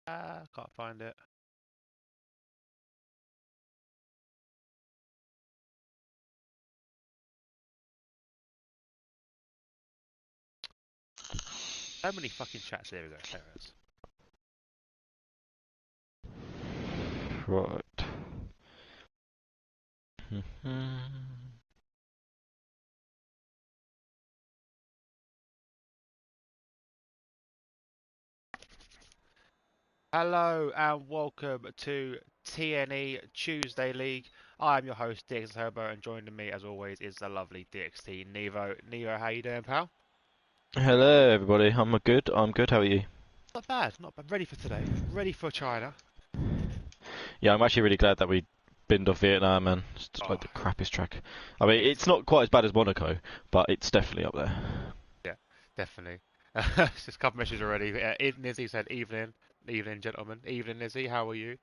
Can't find it. So many fucking chats. There we go. There it is. Right. Hello and welcome to TNE Tuesday League. I'm your host DxT Turbo, and joining me as always is the lovely DxT Nevo. Nevo, how you doing, pal? Hello, everybody. I'm good. I'm good. How are you? Not bad, not bad. Ready for today. Ready for China. Yeah, I'm actually really glad that we binned off Vietnam, man. It's just Oh, like the crappiest track. I mean, it's not quite as bad as Monaco, but it's definitely up there. yeah, definitely. Just a couple messages already. Nizzy said, evening, gentlemen. Evening, Nizzy. How are you?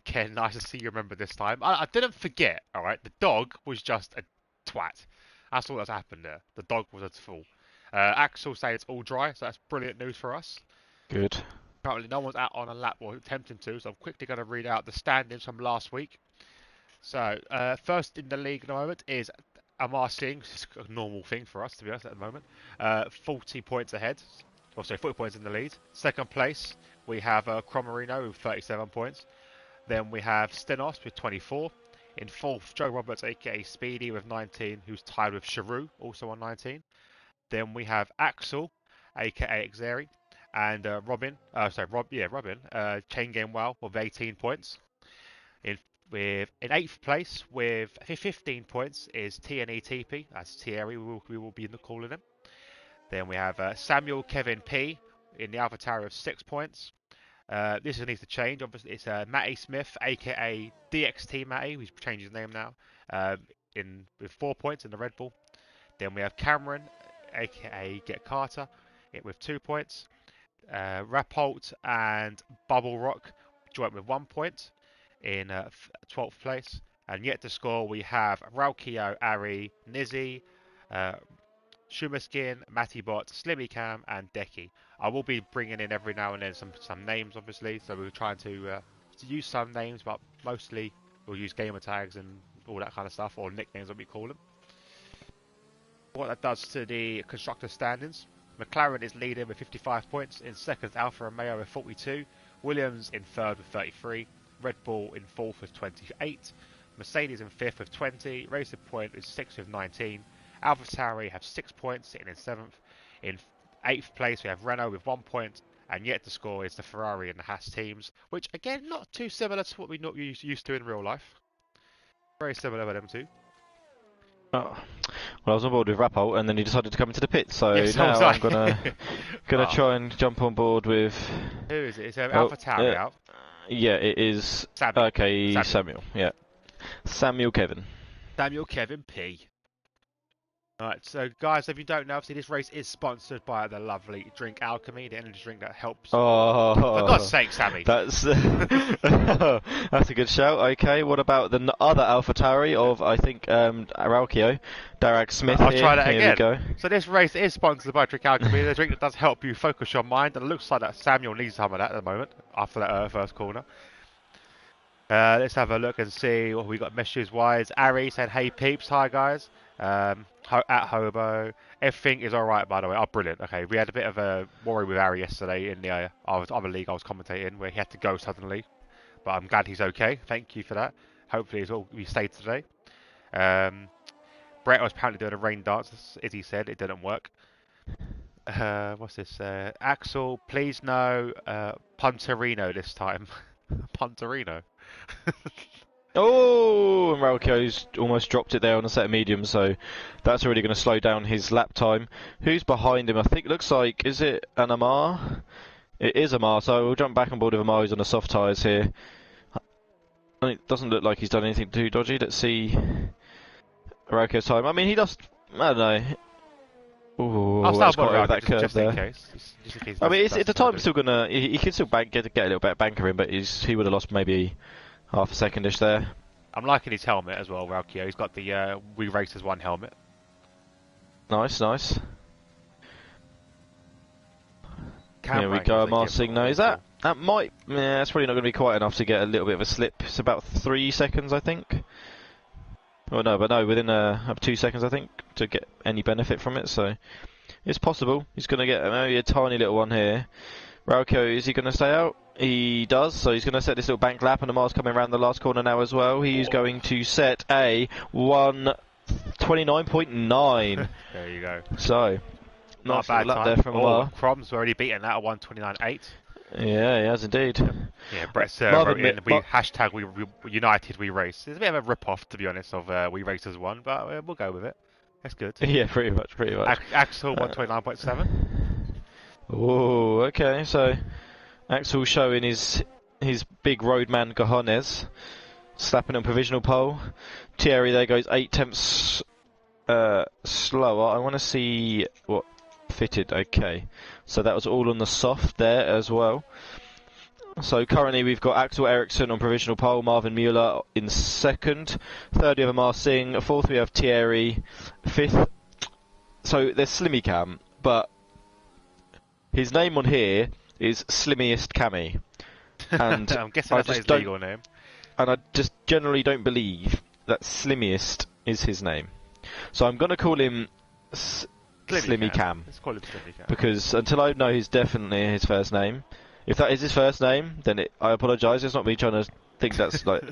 Ken, nice to see you remember this time. I didn't forget, alright? The dog was just a twat. That's all that's happened there. The dog was a fool. Axel say it's all dry, so that's brilliant news for us. Good. Apparently no one's out on a lap or attempting to, so I'm quickly going to read out the standings from last week. So, first in the league at the moment is Amar Singh, which is a normal thing for us, to be honest, at the moment. 40 points ahead. Well, sorry, 40 points in the lead. Second place, we have Cromarino with 37 points. Then we have Stenos with 24. In fourth, Joe Roberts, aka Speedy, with 19, who's tied with Sharu, also on 19. Then we have Axel, aka Xeri, and Robin. Robin. Chain Game Wow with 18 points. In in eighth place with 15 points is TNE TP. That's Thierry. We will be calling him. Then we have Samuel Kevin P in the Alpha Tower with 6 points. This needs to change. Obviously, it's Matty Smith, aka DxT Matty. He's changed his name now. In with 4 points in the Red Bull. Then we have Cameron, aka Get Carter, with 2 points. Rapolt and Bubble Rock joint with 1 point in 12th place. And yet to score, we have Raukio, Ari, Nizzy, uh, Shumaskin, Matibot, Slimmy Cam, and Deki. I will be bringing in every now and then some names, obviously. So we're trying to use some names, but mostly we'll use gamer tags and all that kind of stuff, or nicknames, what we call them. What that does to the constructor standings: McLaren is leading with 55 points. In second, Alfa Romeo with 42. Williams in third with 33. Red Bull in fourth with 28. Mercedes in fifth with 20. Racing Point is sixth with 19. AlphaTauri have 6 points, sitting in seventh. In eighth place, we have Renault with 1 point. And yet to score is the Ferrari and the Haas teams, which again, not too similar to what we're not used to in real life. Very similar with them two. Oh. Well, I was on board with Rappold, and then he decided to come into the pit. So Yes, I was now I'm like, gonna oh, try and jump on board with. who is it? It's Oh, AlphaTauri out. yeah, it is. Sammy. Okay, Samuel. Yeah, Samuel Kevin. Samuel Kevin P. Alright, so guys, if you don't know, obviously this race is sponsored by the lovely Drink Alchemy, the energy drink that helps. For God's Oh, sake, Sammy. that's that's a good shout. Okay, what about the other AlphaTauri of I think Araucio, Darag Smith? I'll try that Here again. we go. So this race is sponsored by Drink Alchemy, the drink that does help you focus your mind, and it looks like that Samuel needs some of that at the moment after that first corner. Let's have a look and see what we got messages wise. Ari said, "Hey peeps, hi guys." At Hobo, everything is all right by the way. Oh, brilliant. Okay, we had a bit of a worry with Ari yesterday in the other league I was commentating, where he had to go suddenly, but I'm glad he's okay. Thank you for that. Hopefully, he stayed today. Brett was apparently doing a rain dance, as he said. It didn't work. What's this? Axel, please no Punterino this time. Punterino. Oh, and Araucio's almost dropped it there on a set of mediums, so that's already going to slow down his lap time. Who's behind him? I think it looks like, is it an Amar? It is Amar, so we'll jump back on board with Amar. He's on the soft tyres here. And it doesn't look like he's done anything too dodgy. Let's see Araucio's time. I mean, he does. I don't know. Ooh, I'll that's start quite over that curve just there. in case. Just in case I mean, that's the time's still gonna. He can still get a little bit of banker in, but he would have lost maybe half a secondish there. I'm liking his helmet as well, Raukio. He's got the We Racers 1 helmet. Nice, nice. Cam Here we rankings go, they Amar give Singh. are Now, is that awful. That might, yeah, it's probably not going to be quite enough to get a little bit of a slip. It's about 3 seconds, I think. Oh no, but no, within up 2 seconds, I think, to get any benefit from it. So it's possible. He's going to get maybe a tiny little one here. Rauko, is he going to stay out? He does, so he's going to set this little bank lap, and Amar's coming around the last corner now as well. He's going to set a 1:29.9. There you go. So, Not a bad lap time. there from Amar. Crom's already beaten that at 1:29.8. Yeah, he has indeed. Yeah, Brett wrote in, hashtag we United we race. It's a bit of a rip-off, to be honest, of We Race as one, but we'll go with it. That's good. Yeah, pretty much. Axel 1:29.7. Oh, okay, so Axel showing his big roadman cojones, slapping on provisional pole. Thierry there goes 8 tenths slower. I want to see what fitted. Okay, so that was all on the soft there as well. So currently we've got Axel Eriksson on provisional pole, Marvin Mueller in second, third we have Amar Singh, fourth we have Thierry, fifth. So there's Slimmy Cam, but his name on here is Slimmiest Cammy. And I'm guessing that's his legal name. And I just generally don't believe that Slimmiest is his name. So I'm going to call him Slimmy Cam. Let's call him Slimmy Cam. Because until I know he's definitely his first name, if that is his first name, then I apologise. It's not me trying to think that's like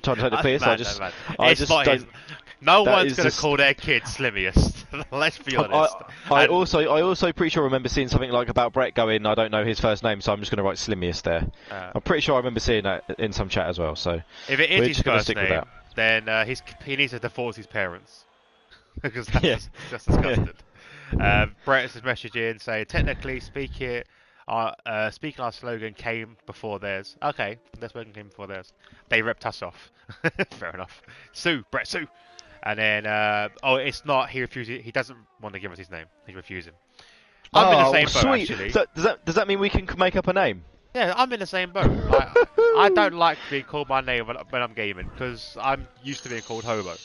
trying to take the piss. I just don't. No one's going to call their kid Slimmiest. Let's be honest. I also pretty sure I remember seeing something like about Brett going, I don't know his first name, so I'm just going to write Slimmiest there. I'm pretty sure I remember seeing that in some chat as well. So if it is his first name, then he needs to divorce his parents because that's just disgusting. Brett is messaging saying, technically speaking, our slogan came before theirs. Okay, their slogan came before theirs. They ripped us off. Fair enough. Sue, Brett, sue. And then, it's not. He refuses. He doesn't want to give us his name. He's refusing. I'm in the same boat, actually. So does that mean we can make up a name? Yeah, I'm in the same boat. I don't like being called my name when I'm gaming because I'm used to being called Hobo.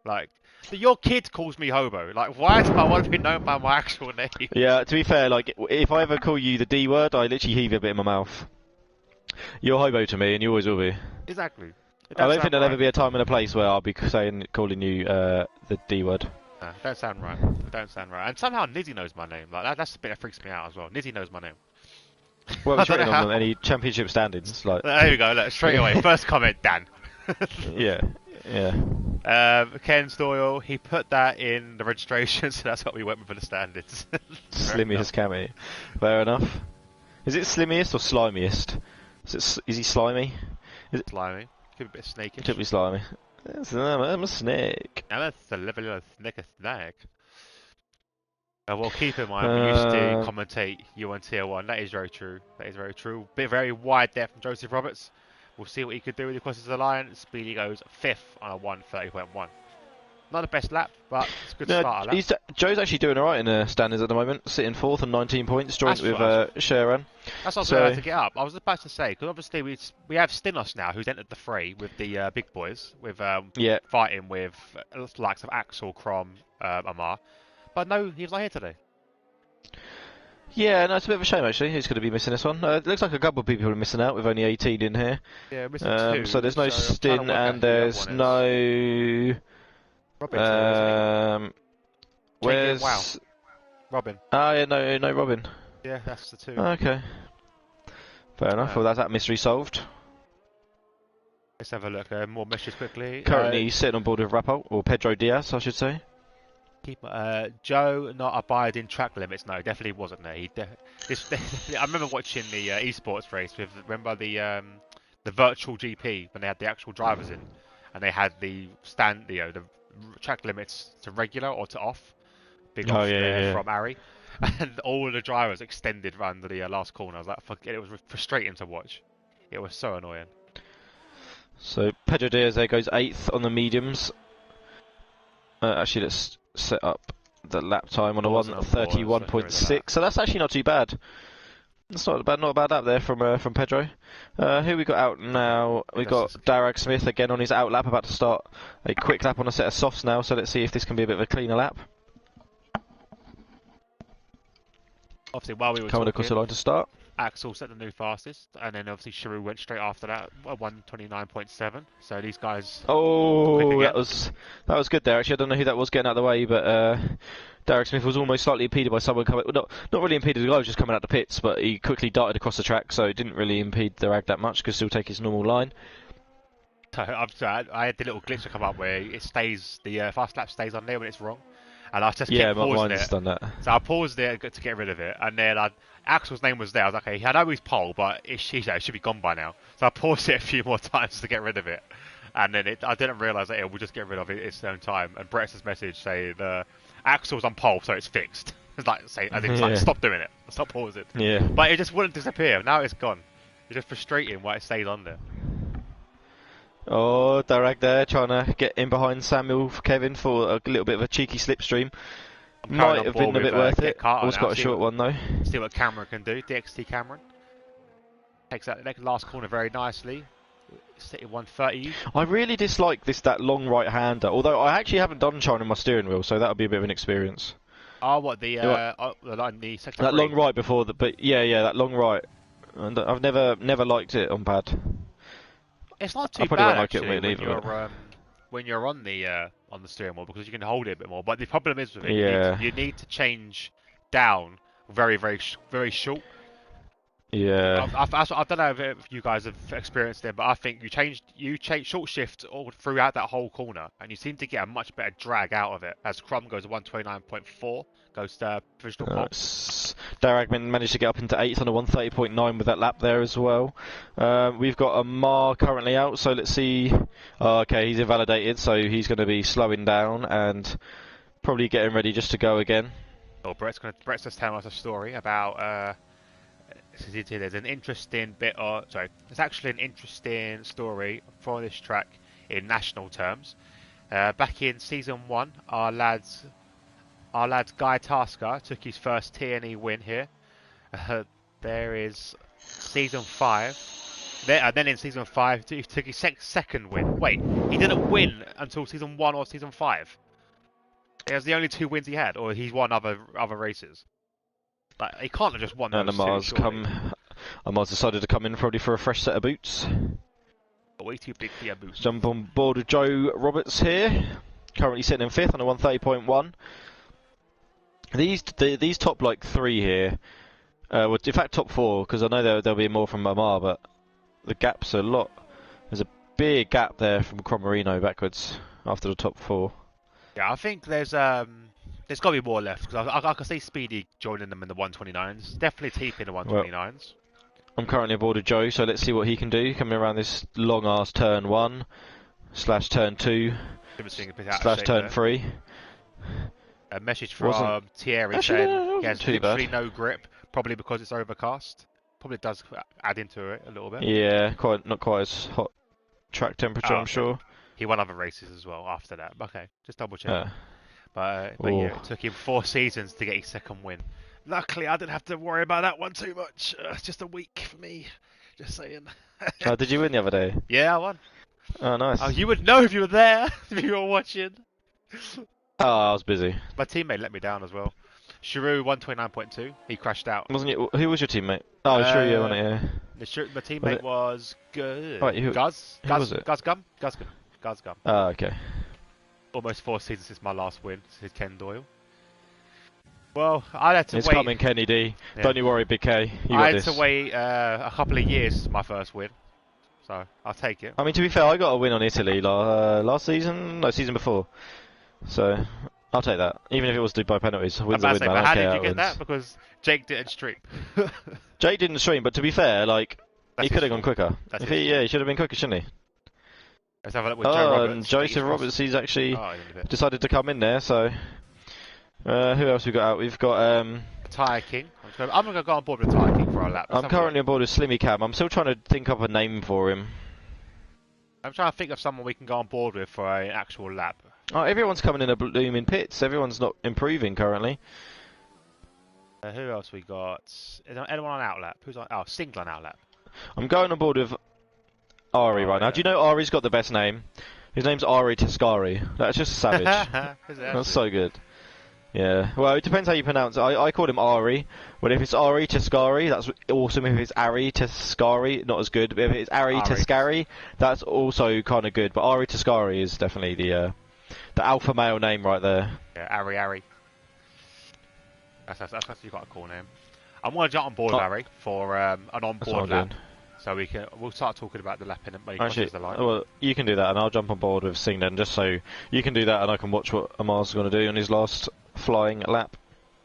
Like, your kid calls me Hobo. Like, why do I want to be known by my actual name? Yeah, to be fair, like, if I ever call you the D word, I literally heave a bit in my mouth. You're Hobo to me, and you always will be. Exactly. I don't think there'll ever be a time and a place where I'll be calling you the D word. No, don't sound right. Don't sound right. And somehow Nizzy knows my name. Like that's the bit that freaks me out as well. Nizzy knows my name. Well, it's written on any championship standings. Like there we go. Look, straight away. First comment, Dan. Yeah. Ken Doyle, he put that in the registration, so that's what we went with for the standards. Slimmiest Cammy. Fair enough. Is it slimmiest or slimiest? Is he slimy? Is it slimy? Could be a bit snakish. Could be slimy. I'm a snake. I'm a little snake. Well, keep in mind, we used to commentate you on Tier 1. That is very true. Very wide there from Joseph Roberts. We'll see what he could do with the Crosses Alliance. Speedy goes 5th on a 1:30.1. Not the best lap, but it's a good start. Joe's actually doing alright in the standings at the moment, sitting 4th on 19 points, joint with Sharon. That's what I was about to get up. I was about to say, because obviously we have Stinos now, who's entered the fray with the big boys, with fighting with the likes of Axel, Crom, Amar. But no, he's not here today. Yeah, no, it's a bit of a shame actually. He's going to be missing this one. It looks like a couple of people are missing out with only 18 in here. Yeah, missing 2. So there's no Stin and there's no... Robin. Where's... Wow. Robin. Oh yeah, no Robin. Yeah, that's the 2. Okay. Fair enough. Well, that's that mystery solved. Let's have a look. More messages quickly. Currently he's sitting on board with Rapol, or Pedro Diaz, I should say. Joe not abiding track limits. No, definitely wasn't there. I remember watching the esports race with. Remember the virtual GP when they had the actual drivers in, and they had the the track limits to regular or to off. Big off from Ari, and all the drivers extended around the last corner. I was like, forget it was frustrating to watch. It was so annoying. So Pedro Diaz there goes 8th on the mediums. Actually, let's set up the lap time on a 1:31.6. So that's actually not too bad. That's not a bad lap there from Pedro. Who we got out now? We got Darragh Smith again on his out lap, about to start a quick lap on a set of softs now. So let's see if this can be a bit of a cleaner lap. obviously while we were Coming across the talking, line to start. Axel set the new fastest, and then obviously Shiru went straight after that, 129.7. So these guys quick Oh, again. that was good there. Actually, I don't know who that was getting out of the way, but Derek Smith was almost slightly impeded by someone coming. Well, not really impeded. The guy was just coming out the pits, but he quickly darted across the track, so it didn't really impede the rag that much. Could still take his normal line. So I had the little glitch to come up where it stays, the fast lap stays on there when it's wrong, and I just kept pausing mine's it. done that. So I paused it to get rid of it, and then Axel's name was there. I was like, okay, I know he's pole, but it should be gone by now. So I paused it a few more times to get rid of it, and then I didn't realise that it would just get rid of it its own time. And Brett's message saying Axel's on pole, so it's fixed. It's like stop doing it, stop pausing it. Yeah. But it just wouldn't disappear. Now it's gone. It's just frustrating why it stays on there. Oh, Darag there trying to get in behind Samuel Kevin for a little bit of a cheeky slipstream. Might have been a bit worth it. Almost got a short one though. See what Cameron can do. DxT Cameron takes that last corner very nicely. Sitting 130. I really dislike that long right hander. Although I actually haven't done China on my steering wheel, so that would be a bit of an experience. Oh, what the sector that 3? long right before the, but yeah, that long right. And I've never liked it on pad. It's not too bad actually like when you're on the steering wheel because you can hold it a bit more. But the problem is with it, you need to change down very short. Yeah. I don't know if you guys have experienced it, but I think you change short shift all throughout that whole corner, and you seem to get a much better drag out of it. As Crum goes to 129.4, goes to provisional pole. Daragman managed to get up into 8th on a 130.9 with that lap there as well. We've got Amar currently out, so let's see. Okay, he's invalidated, so he's going to be slowing down and probably getting ready just to go again. Oh, Brett's just telling us a story about. There's an interesting it's actually an interesting story for this track in national terms. Back in season 1, our lads Guy Tasker took his first TNE win here. There is season 5. Then in season 5, he took his second win. Wait, he didn't win until season 1 or season 5. It was the only 2 wins he had, or he's won other races. Like, he can't have just won those Amar's decided to come in probably for a fresh set of boots. Way too big for your boots. Jump on board with Joe Roberts here. Currently sitting in 5th on a 130.1. These top 3 here, well, in fact top 4, because I know there'll be more from Amar, but the gap's a lot. There's a big gap there from Cromarino backwards after the top 4. Yeah, I think there's got to be more left, because I can see Speedy joining them in the 129s. Definitely TP in the 129s. Well, I'm currently aboard with Joe, so let's see what he can do. Coming around this long-ass turn 1, / turn 2, / turn 3. A message from Thierry saying he has literally no grip, probably because it's overcast. Probably does add into it a little bit. Yeah, not quite as hot track temperature, I'm sure. He won other races as well after that. Okay, just double check. But yeah, it took him 4 seasons to get his second win. Luckily, I didn't have to worry about that one too much. It's just a week for me. Just saying. Did you win the other day? Yeah, I won. Oh, nice. Oh, you would know if you were there, if you were watching. Oh, I was busy. My teammate let me down as well. Shiru 129.2. He crashed out. Wasn't it? Who was your teammate? Oh, Shiru, wasn't it? Yeah. My teammate was good. Right, who was it? Guzgum. Oh, okay. Almost 4 seasons since my last win. This is Ken Doyle. Well, I had to wait. It's coming, Kenny D. Yeah. Don't you worry, Big K. I had to wait a couple of years for my first win. So, I'll take it. I mean, to be fair, I got a win on Italy last season. No, season before. So, I'll take that. Even if it was by penalties. Wins a win, man. How did you get that? Because Jake didn't stream. Jake didn't stream, but to be fair, he could have gone quicker. He should have been quicker, shouldn't he? Let's have a look with Joe Roberts. And Joseph Roberts, he's actually decided to come in there, so... who else we got out? We've got... Tyre King. I'm going to go on board with Tyre King for a lap. I'm currently on board with Slimmy Cam. I'm still trying to think up a name for him. I'm trying to think of someone we can go on board with for an actual lap. Oh, everyone's coming in a blooming pits. Everyone's not improving currently. Who else we got? Is there anyone on outlap? Who's on? Oh, Singler on outlap. I'm going on board with Ari right now. Do you know Ari's got the best name? His name's Ari Tascari. That's just savage. That's so good. Yeah, well, it depends how you pronounce it. I called him Ari. Well, if it's Ari Tascari, that's awesome. If it's Ari Tascari, not as good. But if it's Ari Ari. Tascari, that's also kind of good. But Ari Tascari is definitely the alpha male name right there. Yeah, Ari. That's you got a cool name. I'm gonna jump on board with Ari for an on-board lap, so we'll start talking about the lapping when he crosses the line. Well, you can do that, and I'll jump on board with Sing then, just so you can do that, and I can watch what Amar's going to do on his last flying lap.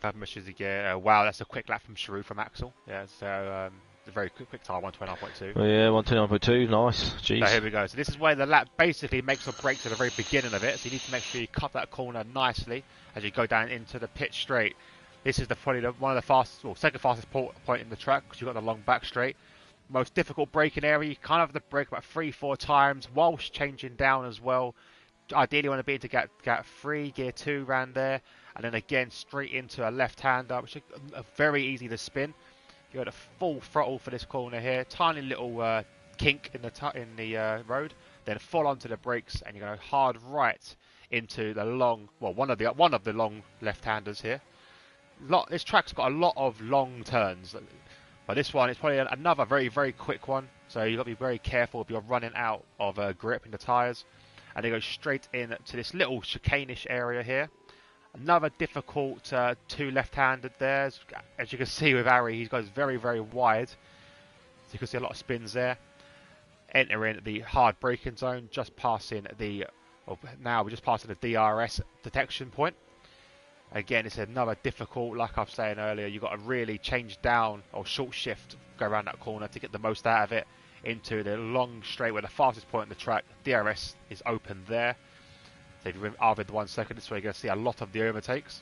Wow, that's a quick lap from Sharu from Axel. Yeah, so a very quick time, 129.2. Well, yeah, 129.2, nice. Jeez. So here we go. So this is where the lap basically makes or breaks at the very beginning of it. So you need to make sure you cut that corner nicely as you go down into the pit straight. This is probably one of the fastest, or second fastest point in the track because you've got the long back straight. Most difficult braking area. You kind of have to brake about 3-4 times whilst changing down as well. Ideally, you want to be able to get 3, gear 2 round there, and then again straight into a left-hander, which is very easy to spin. You got a full throttle for this corner here. Tiny little kink in the road. Then full onto the brakes, and you're going to hard right into the long, well, one of the long left-handers here. This track's got a lot of long turns, but this one is probably another very, very quick one. So you've got to be very careful if you're running out of grip in the tyres. And they go straight in to this little chicane-ish area here. Another difficult 2 left-handed there. As you can see with Ari, he goes very, very wide. So you can see a lot of spins there. Entering the hard braking zone, just passing now we're just passing the DRS detection point. Again, it's another difficult, like I was saying earlier, you've got to really change down or short shift, go around that corner to get the most out of it into the long straight where the fastest point on the track. DRS is open there. So if you're in 1 second, this is where you're going to see a lot of the overtakes.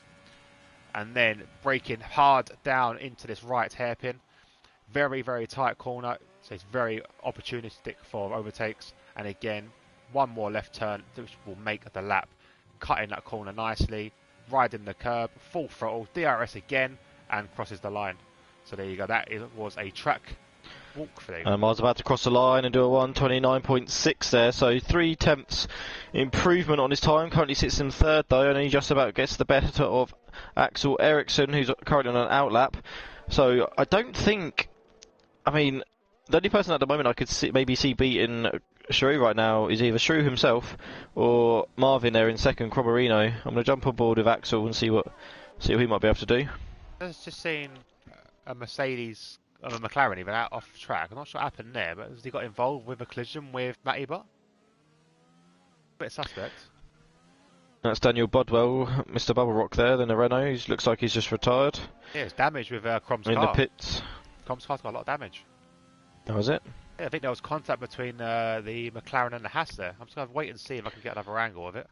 And then braking hard down into this right hairpin. Very, very tight corner, so it's very opportunistic for overtakes. And again, one more left turn, which will make the lap. Cutting that corner nicely. Riding the curb, full throttle, DRS again, and crosses the line. So there you go. Was a track walk thing. And I was about to cross the line and do a 129.6 there, so 3 tenths improvement on his time. Currently sits in 3rd though, and he just about gets the better of Axel Eriksson, who's currently on an outlap. So I don't think, I mean, the only person at the moment I could maybe see beating Shrew right now is either Shrew himself or Marvin there in 2nd, Cromarino. I'm going to jump on board with Axel and see what he might be able to do. I was just seeing a Mercedes, a McLaren even out off track. I'm not sure what happened there, but has he got involved with a collision with Matty Butt? Bit suspect. That's Daniel Bodwell, Mr. Bubble Rock there, then the Renault. He looks like he's just retired. Yeah, it's damage with Crom's car. In the pits. Crom's car's got a lot of damage. Oh, is it? Yeah, I think there was contact between the McLaren and the Haas there. I'm just going to wait and see if I can get another angle of it.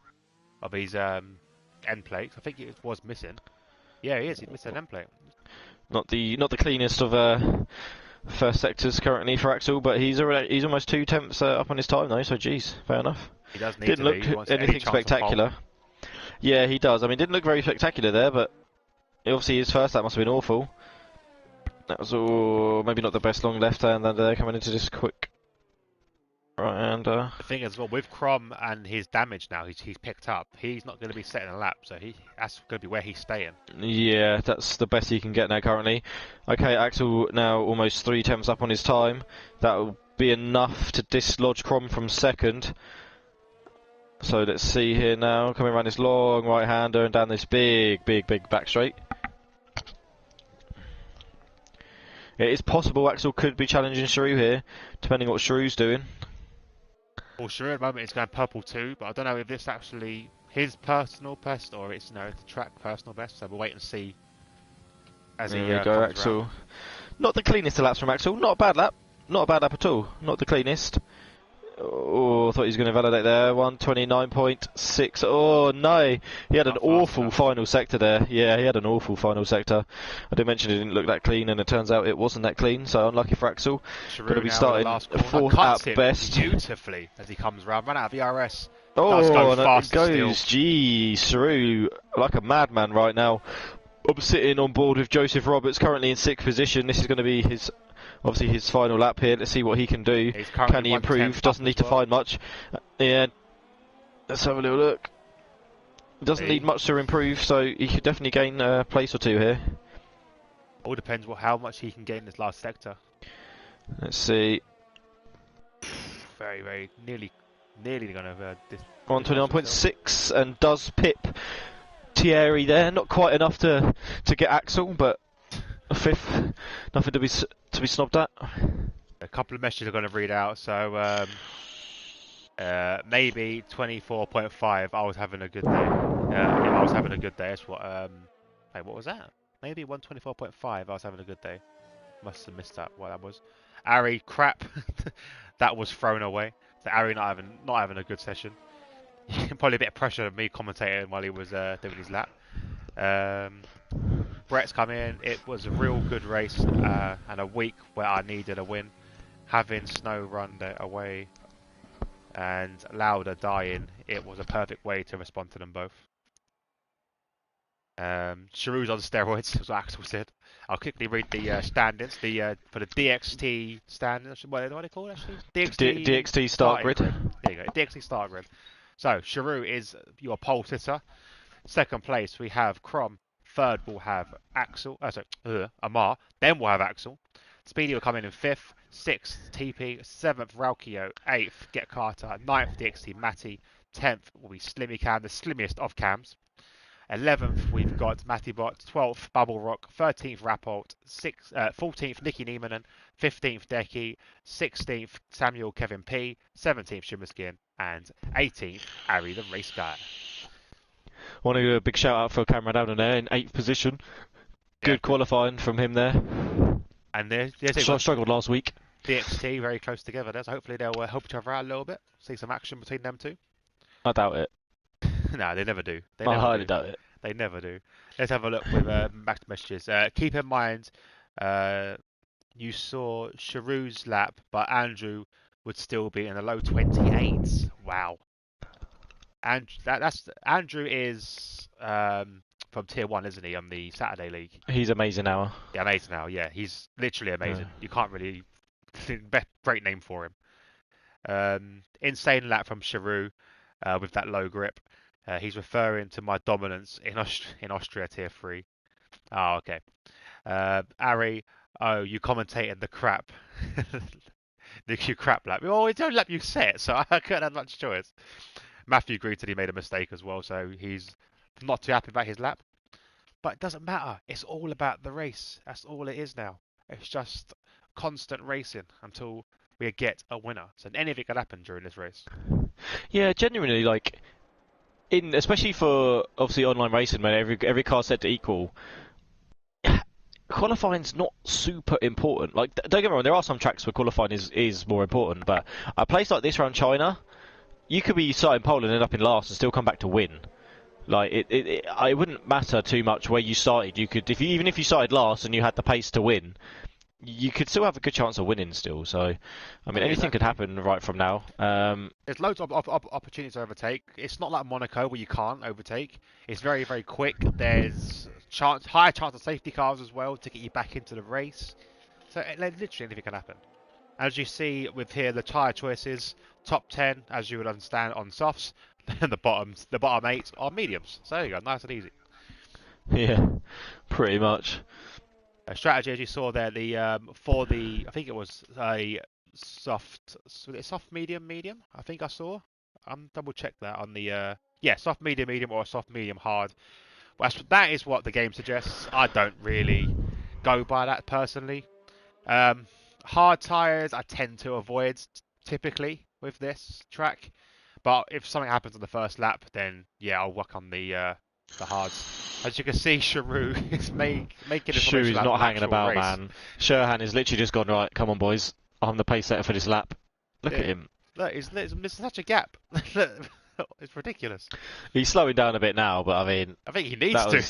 Of his end plate. I think it was missing. Yeah, he is. He's missing an end plate. Not the cleanest of first sectors currently for Axel, but he's almost 2 tenths up on his time though. So geez, fair enough. He does need didn't look anything spectacular. Yeah, he does. I mean, didn't look very spectacular there, but obviously his first lap must have been awful. That was all, maybe not the best long left hand there coming into this quick right-hander. The thing is, well, with Crom and his damage now, he's picked up. He's not going to be setting a lap, so that's going to be where he's staying. Yeah, that's the best he can get now currently. Okay, Axel now almost 3 tenths up on his time. That will be enough to dislodge Crom from 2nd. So let's see here now, coming around this long right-hander and down this big back straight. It is possible Axel could be challenging Shrew here, depending on what Shrew's doing. Well, Shrew at the moment is going purple too, but I don't know if this actually his personal best or it's the track personal best. So we'll wait and see. As there you go, Axel. Around. Not the cleanest of laps from Axel. Not a bad lap. Not a bad lap at all. Not the cleanest. Oh, I thought he was going to validate there. 129.6. Oh, no. He had an awful final sector there. Yeah, he had an awful final sector. I did mention it didn't look that clean, and it turns out it wasn't that clean, so unlucky for Axel. Going to be starting 4th at best. Beautifully as he comes round. Run out of ERS. Oh, and it goes. Gee, Saru, like a madman right now. I'm sitting on board with Joseph Roberts, currently in 6th position. This is going to be obviously his final lap here. Let's see what he can do. Can he improve? Doesn't need to find much. Yeah. Let's have a little look. Doesn't need much to improve, so he could definitely gain a place or two here. All depends how much he can get in this last sector. Let's see. Very nearly going to 129.6 and does pip TNE there. Not quite enough to get Axel, but a fifth. Nothing to be snobbed at. A couple of messages are going to read out. So maybe 24.5. I was having a good day. I was having a good day. That's what. Hey, what was that? Maybe 124.5. I was having a good day. Must have missed that. What that was. Ari, crap. That was thrown away. So Ari not having a good session. Probably a bit of pressure on me commentating while he was doing his lap. Brett's come in. It was a real good race and a week where I needed a win. Having Snow run away and Lauda dying, it was a perfect way to respond to them both. Charu's on steroids, as Axel said. I'll quickly read the standings. For the DxT standings, what do they call it actually? DxT start grid. There you go, DxT start grid. So Charu is your pole sitter. Second place we have Crom. Third we'll have Axel. Amar. Then we'll have Axel. Speedy will come in fifth. Sixth TP. Seventh Raukio. Eighth Get Carter. Ninth DxT Matty. 10th will be Slimmy Cam, the slimmiest of cams. 11th, we've got Matty Bot. 12th, Bubble Rock. 13th, Rapolt. 14th, Nicky Niemanen. 15th, Decky. 16th, Samuel Kevin P. 17th, Shimmerskin. And 18th, Ari the Race Guy. Want to do a big shout out for Cameron Alden there in 8th position. Good qualifying from him there. And there's struggled last week. DxT very close together there, so hopefully they'll help each other out a little bit. See some action between them two. I doubt it. No, they never do. I highly doubt it. They never do. Let's have a look with back messages. Keep in mind, you saw Charu's lap, but Andrew would still be in the low 28s. Wow. And Andrew is from Tier 1, isn't he, on the Saturday League? He's amazing now. Yeah, amazing now. Yeah, he's literally amazing. You can't really... Great name for him. Insane lap from Charu with that low grip. He's referring to my dominance in Austria Tier 3. Oh, okay. Ari, you commentated the crap. The crap lap. Oh, it's the only lap you set, so I couldn't have much choice. Matthew agreed that he made a mistake as well, so he's not too happy about his lap. But it doesn't matter. It's all about the race. That's all it is now. It's just constant racing until we get a winner. So anything can happen during this race. Yeah, genuinely, like, especially for obviously online racing, when every car's set to equal, qualifying's not super important. Like, don't get me wrong, there are some tracks where qualifying is more important, but a place like this around China, you could be starting pole and end up in last and still come back to win. Like, it wouldn't matter too much where you started. You could, even if you started last and you had the pace to win, you could still have a good chance of winning still. So, I mean, anything could happen right from now. There's loads of opportunities to overtake. It's not like Monaco where you can't overtake. It's very, very quick. There's higher chance of safety cars as well to get you back into the race. So literally anything can happen. As you see with here, the tyre choices, top 10, as you would understand, on softs. And the bottom 8 are mediums. So there you go, nice and easy. Yeah, pretty much. Strategy, as you saw there, I think it was a soft medium. I think I saw. Double check that on the soft medium or a soft medium hard. Well, that is what the game suggests. I don't really go by that personally. Hard tires I tend to avoid typically with this track, but if something happens on the first lap, then yeah, I'll work on the hards. As you can see, Charu is making this Charu's not hanging about, race. Man. Sherhan has literally just gone, right, come on, boys. I'm the pace setter for this lap. Look at him. Look, there's such a gap. It's ridiculous. He's slowing down a bit now, but I mean... I think he needs to.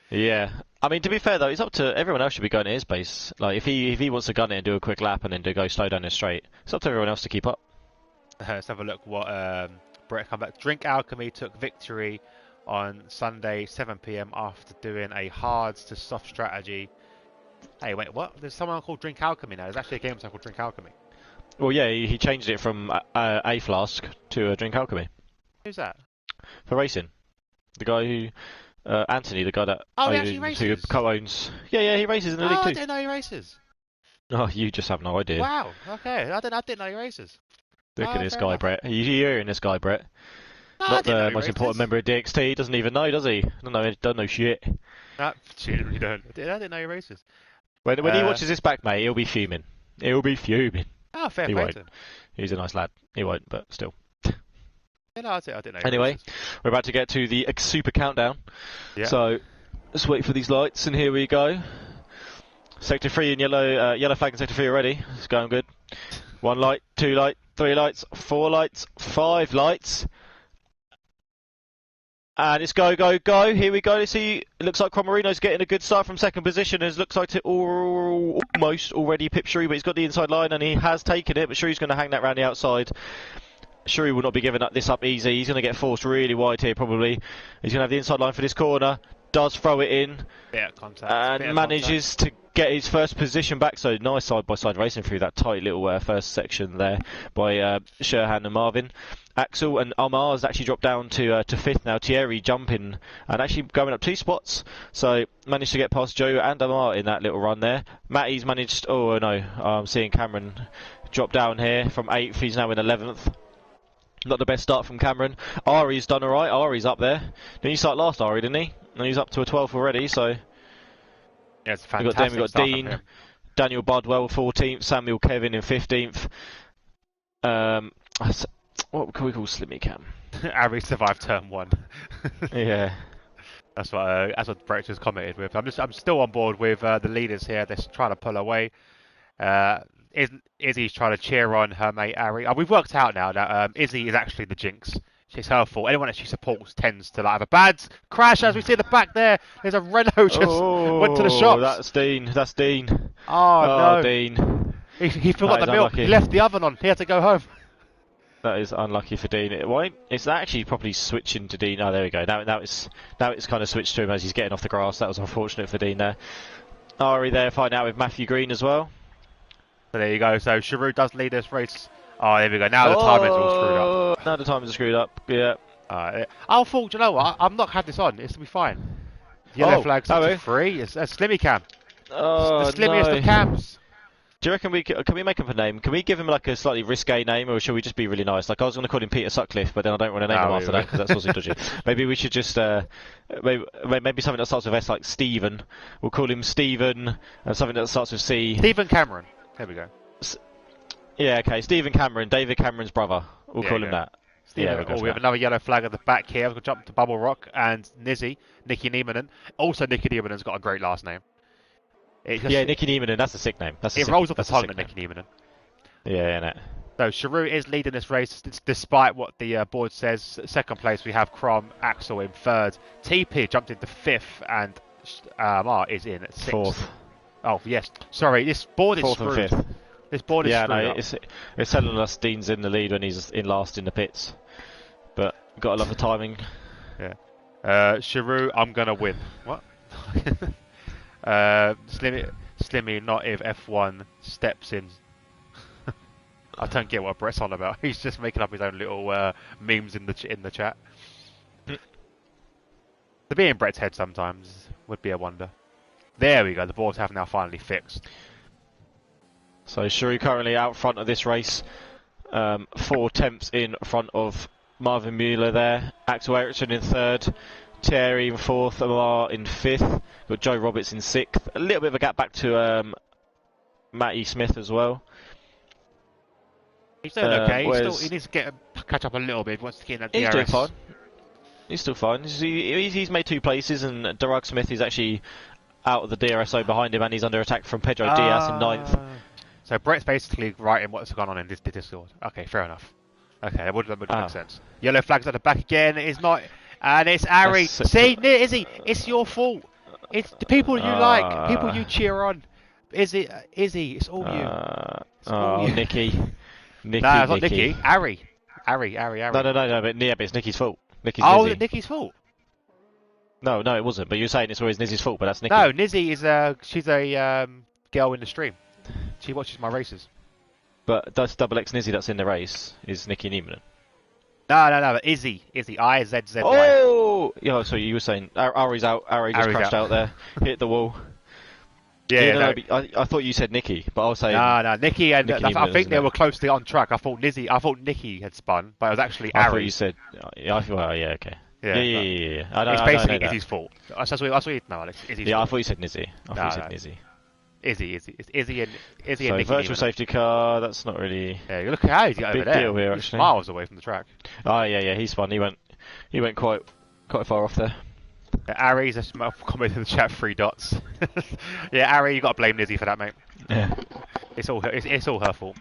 Yeah. I mean, to be fair, though, it's up to... Everyone else should be going at his pace. Like, if he wants to gun it and do a quick lap and then go slow down the straight, it's up to everyone else to keep up. Let's have a look what Brett come back. Drink Alchemy took victory on Sunday 7 PM after doing a hards to soft strategy. Hey, wait, what? There's someone called Drink Alchemy now. There's actually a game called Drink Alchemy. Well, yeah, he changed it from a Flask to a Drink Alchemy. Who's that? for racing. The guy who Anthony, the guy that Oh, he actually who races. co-owns. Yeah, he races in the Oh, league I too. didn't know he races. Oh, you just have no idea. Wow. Okay, I didn't know he races. Look at Oh, this fair guy, enough. Brett. You hearing this guy, Brett? No, I Not didn't know the he most important races. member of DxT. He doesn't even know, does he? Don't know shit. No, you don't. I didn't know he races. When he watches this back, mate, he'll be fuming. He'll be fuming. Oh, fair He play won't. to him. He's a nice lad. He won't, but still. Yeah, no, I didn't know he Anyway, races. we're about to get to the super countdown. Yeah. So let's wait for these lights, and here we go. Sector 3 in yellow, yellow flag in Sector 3 already. It's going good. 1 light, 2 light, 3 lights, 4 lights, 5 lights. And it's go, go, go. Here we go. Let's see. It looks like Cromarino's getting a good start from second position. It looks like to almost already pip Shuri, but he's got the inside line and he has taken it. But Shuri's going to hang that round the outside. Shuri will not be giving this up easy. He's going to get forced really wide here, probably. He's going to have the inside line for this corner. Does throw it in. Bit of contact. And manages to get his first position back. So nice side-by-side racing through that tight little first section there by Sherhan and Marvin. Axel and Amar has actually dropped down to fifth now. Thierry jumping and actually going up 2 spots. So managed to get past Joe and Amar in that little run there. Matty's managed. Oh no, I'm seeing Cameron drop down here from 8th. He's now in 11th. Not the best start from Cameron. Ari's done alright. Ari's up there. Didn't he start last, Ari, didn't he? And he's up to a 12th already, so... Yeah, it's We've fantastic. got Dean, Daniel Budwell 14th, Samuel Kevin in 15th. What can we call Slimmy Cam? Ari survived turn 1. Yeah. That's what Brett just commented with. I'm still on board with the leaders here. They're trying to pull away. Izzy's trying to cheer on her mate Ari. We've worked out now that Izzy is actually the jinx. It's her fault. Anyone that she supports tends to have a bad crash, as we see at the back there. There's a Renault just went to the shops. That's Dean. That's Dean. Oh no, Dean. He forgot the milk. Unlucky. He left the oven on. He had to go home. That is unlucky for Dean. It's actually probably switching to Dean. Oh, there we go. Now it's kind of switched to him as he's getting off the grass. That was unfortunate for Dean there. Ari there fighting out with Matthew Green as well. So there you go. So Sharu does lead this race. Oh, there we go. Now the timing's all screwed up. Now the timings are screwed up. Yeah. I thought, you know what? I'm not had this on. It's to be fine. Yellow flag's up to 3. It's a Slimmy Cam. The slimmiest of cams. Do you reckon can we make him a name? Can we give him like a slightly risque name, or should we just be really nice? Like I was going to call him Peter Sutcliffe, but then I don't want to name him after that because that's also dodgy. Maybe we should just maybe something that starts with S, like Stephen. We'll call him Stephen, and something that starts with C. Stephen Cameron. There we go. Yeah, okay. Stephen Cameron, David Cameron's brother. We'll call him that. Stephen, we have another yellow flag at the back here. We're going to jump to Bubble Rock and Nikki Niemanen. Also, Nikki Niemanen's got a great last name. Nikki Niemanen, that's a sick name. It rolls off the tongue, Nikki Niemanen. Yeah, innit? So Sharu is leading this race despite what the board says. Second place we have Crom, Axel in 3rd. TP jumped into 5th and Mar is in 6th. 4th. Oh yes, sorry. This board is 4th screwed. and 5th. This board is screwed up. It's telling us Dean's in the lead when he's in last in the pits. But gotta love the timing. Yeah. Sharu, I'm gonna win. What? Slimmy, not if F1 steps in. I don't get what Brett's on about. He's just making up his own little memes in the chat. To be in Brett's head sometimes would be a wonder. There we go. The boards have now finally fixed. So Shuri currently out front of this race. 4 tenths in front of Marvin Mueller there. Axel Ericsson in 3rd. Thierry in 4th. Amar in 5th. Got Joe Roberts in 6th. A little bit of a gap back to Matty Smith as well. He's doing okay. He needs to catch up a little bit if he wants to get in that DRS. He's doing fine. He's still fine. He's made 2 places, and Darragh Smith is actually out of the DRSO behind him, and he's under attack from Pedro Diaz in 9th. So Brett's basically writing what's going on in this Discord. Okay, fair enough. Okay, that would make sense. Yellow flag's at the back again. It's not, and it's Ari. See, Izzy, it's your fault. It's the people you like, people you cheer on. Izzy, it's all you. It's all you. Nikki. No, it's not Nikki. Ari. No, but it's Nikki's fault. Nikki's fault. No, it wasn't. But you're saying it's always Nizzy's fault, but that's Nikki. No, Nizzy is she's a girl in the stream. She watches my races. But that's double X Nizzy that's in the race is Nikki Niemanen. No. Izzy, IZZY. Oh! Yeah, sorry, you were saying Ari's out. Ari just Ari's crashed out. out there, hit the wall. Yeah, No, no. I thought you said Nikki, but I was saying No, Nikki and Nikki I Neiman, think isn't they it? were closely on track. I thought Nikki had spun, but it was actually I thought you Ari. said. Well, yeah, okay. Yeah, no. Yeah. It's I basically know that. Izzy's fault. That's what you know, Alex. Izzy's Yeah, I fault. thought you said Nizzy. I thought you said No. Nizzy. Izzy. It's Izzy and So Nikki virtual Neiman. safety car. That's not really Yeah, look at how he's got over big there. deal here, He's actually. miles away from the track. Oh yeah, he spun. He went quite far off there. Ari's just commented in the chat 3 dots. Yeah, Ari, you got to blame Lizzie for that, mate. Yeah. It's all her fault.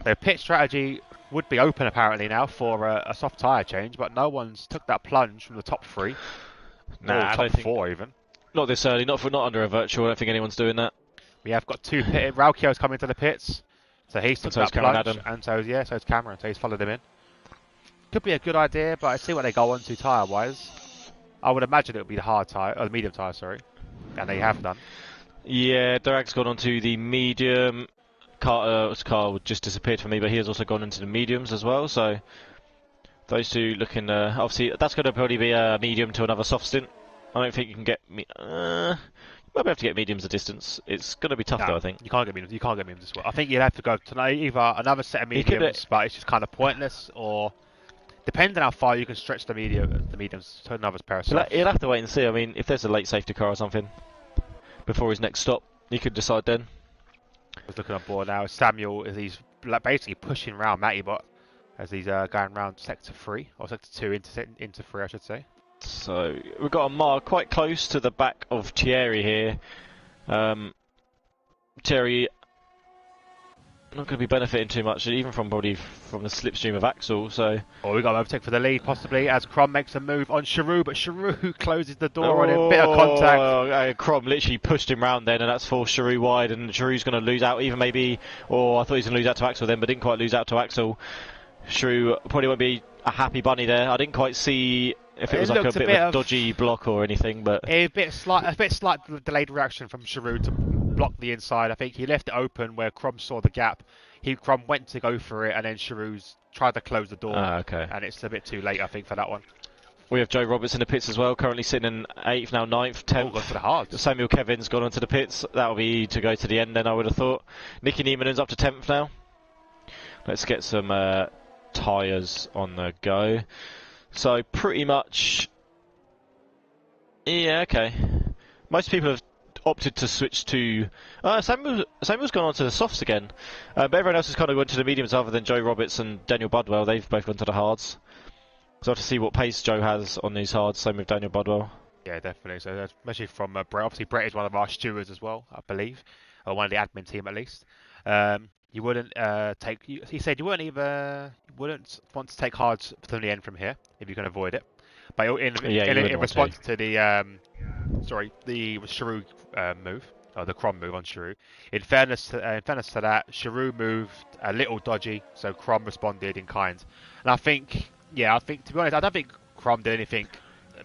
The pit strategy would be open apparently now for a soft tyre change, but no one's took that plunge from the top 3. Nah, Or I top don't think. 4 even. Not this early. Not under a virtual. I don't think anyone's doing that. We have got 2 pit. Raukio's coming to the pits, so he's took And so is that Cameron plunge, Adam. and so is Cameron. So he's followed him in. Could be a good idea, but I see what they go on to tyre-wise. I would imagine it would be the hard tyre, or the medium tyre, sorry, and they have done. Yeah, Darag's gone on to the medium. Carter's car just disappeared for me, but he has also gone into the mediums as well. So those two looking. Obviously, that's going to probably be a medium to another soft stint. I don't think you can get me. You might be able to get mediums a distance. It's going to be tough though, I think. You can't get mediums. You can't get mediums this way. I think you'd have to go tonight either another set of mediums, but it's just kind of pointless, or depending how far you can stretch the mediums to another pair of softs. He'll have to wait and see. I mean, if there's a late safety car or something before his next stop, he could decide then. I was looking on board now. Samuel is he's basically pushing around Mattybot as he's going around sector 3 or sector 2 into 3, I should say. So we've got a Mar quite close to the back of Thierry here. Thierry not going to be benefiting too much, even from the slipstream of Axel. So, we got an overtake for the lead possibly as Crom makes a move on Chiroux, but Chiroux closes the door on him. Bit of contact. Crom literally pushed him round then, and that's forced Chiroux wide, and Chiroux's going to lose out. Even maybe, or I thought he was going to lose out to Axel then, but didn't quite lose out to Axel. Chiroux probably won't be a happy bunny there. I didn't quite see if it was like a bit of a dodgy block or anything, but a bit slight delayed reaction from Chiroux to block the inside. I think he left it open where Crom saw the gap. Crom went to go for it, and then Chiroux's tried to close the door. Okay. And it's a bit too late, I think, for that one. We have Joe Roberts in the pits as well, currently sitting in 8th, now 9th, 10th. Gone for the hard. Samuel Kevin's gone onto the pits. That'll be to go to the end then, I would have thought. Nicky Niemannen's up to 10th now. Let's get some tyres on the go. So pretty much, yeah, okay. Most people have opted to switch to. Samuel's gone on to the softs again, but everyone else has kind of gone to the mediums other than Joe Roberts and Daniel Budwell. They've both gone to the hards. So I have to see what pace Joe has on these hards. Same with Daniel Budwell. Yeah, definitely. So especially from Brett. Obviously, Brett is one of our stewards as well, I believe, or one of the admin team at least. You wouldn't take. He said you wouldn't want to take hards to the end from here if you can avoid it. But in response to the the Chiroux move, or the Crom move on Chiroux. In fairness to that, Chiroux moved a little dodgy, so Crom responded in kind. And I think to be honest, I don't think Crom did anything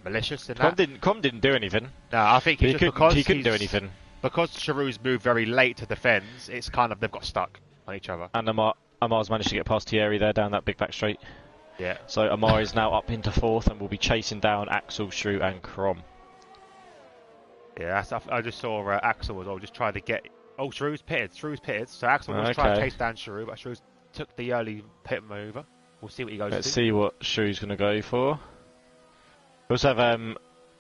malicious in that. Crom didn't do anything. No, I think he couldn't do anything. Because Chiroux's moved very late to defends, it's kind of they've got stuck on each other. And Amar's managed to get past Thierry there down that big back straight. Yeah. So Amar is now up into 4th and will be chasing down Axel, Chiroux and Crom. Yeah, I just saw Axel was just trying to get. Oh, Chiroux's pitted. So Axel was trying to chase down Chiroux, but Chiroux took the early pit maneuver. We'll see what he goes to. Let's see what Chiroux's going to go for. We also have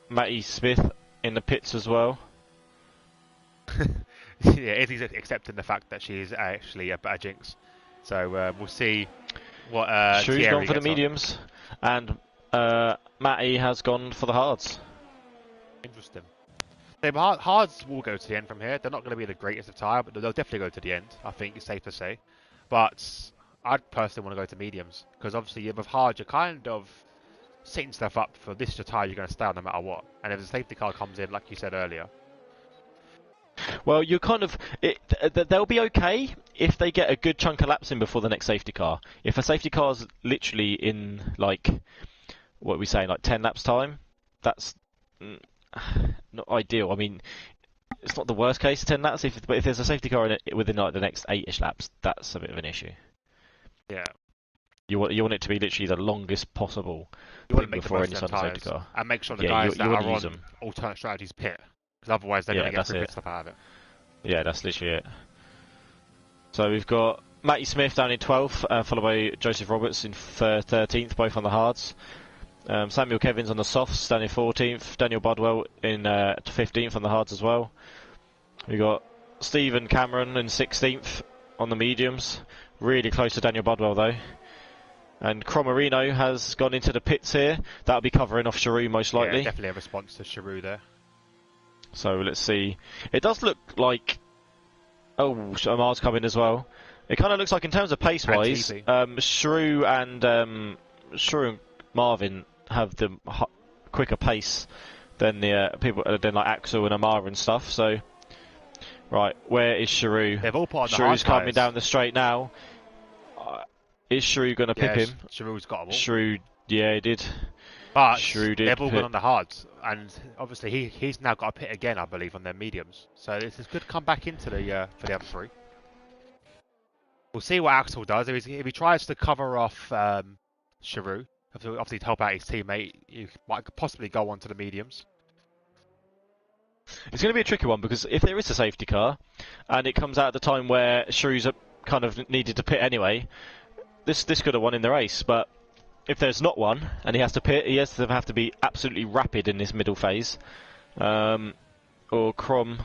Matty Smith in the pits as well. Yeah, Izzy's accepting the fact that she's actually a jinx. So we'll see what Chiroux's gone for the on. mediums, and Matty has gone for the hards. Interesting. The hards will go to the end from here. They're not going to be the greatest of tyre, but they'll definitely go to the end. I think it's safe to say. But I'd personally want to go to mediums because obviously with hards you're kind of setting stuff up for this is the tyre you're going to stay on no matter what. And if the safety car comes in, like you said earlier. Well, you're kind of they'll be okay if they get a good chunk of laps in before the next safety car. If a safety car's literally in like what are we saying, like 10 laps time, that's not ideal. I mean, it's not the worst case 10 laps, but if there's a safety car in it within like the next 8ish laps, that's a bit of an issue. Yeah. You want it to be literally the longest possible You want to thing make the before most any of them sort of safety tyres car. and make sure the Yeah, guys that you want are to use on them. alternate strategies pit, because otherwise they're going to get That's pretty it. good stuff out of it. Yeah, that's literally it. So we've got Matty Smith down in 12th, followed by Joseph Roberts in 13th, both on the hards. Samuel Kevins on the softs down in 14th. Daniel Budwell in 15th on the hards as well. We've got Stephen Cameron in 16th on the mediums. Really close to Daniel Budwell though. And Cromarino has gone into the pits here. That'll be covering off Giroux most likely. Yeah, definitely a response to Giroux there. So let's see. It does look like... Oh, Amar's coming as well. It kind of looks like in terms of pace-wise, Giroux and Marvin have the quicker pace than the people than like Axel and Amar and stuff. So, right, where is Giroux? They've all put on the Giroux's hard coming tyres. down the straight now. Is Giroux going to pip him? Giroux's got them all. Giroux, yeah, he did. But Giroux did they've all pit. gone on the hards, and obviously he's now got a pit again, I believe, on their mediums. So this is good comeback into the for the M3. We'll see what Axel does. If he tries to cover off Giroux, obviously to help out his teammate, he might possibly go on to the mediums. It's going to be a tricky one because if there is a safety car, and it comes out at the time where Giroux's kind of needed to pit anyway, this could have won in the race. But if there's not one and he has to pit, he has to have to be absolutely rapid in this middle phase. Or Crom.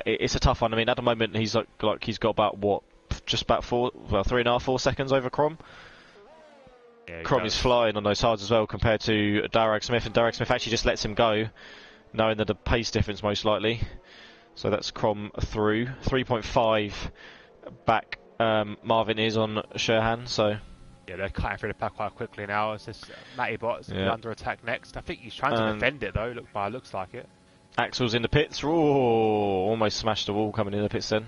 It's a tough one. I mean, at the moment he's like he's got about just about 3.5, 4 seconds over Crom. Yeah, Crom is flying on those hards as well compared to Darragh Smith, and Darragh Smith actually just lets him go, knowing that the pace difference most likely. So that's Crom through 3.5 back. Marvin is on Sherhan, so yeah, they're cutting through the pack quite quickly now. It's this Matty Bot's under attack next. I think he's trying to defend it though. Looks like it. Axel's in the pits. Ooh, almost smashed the wall coming in the pits then.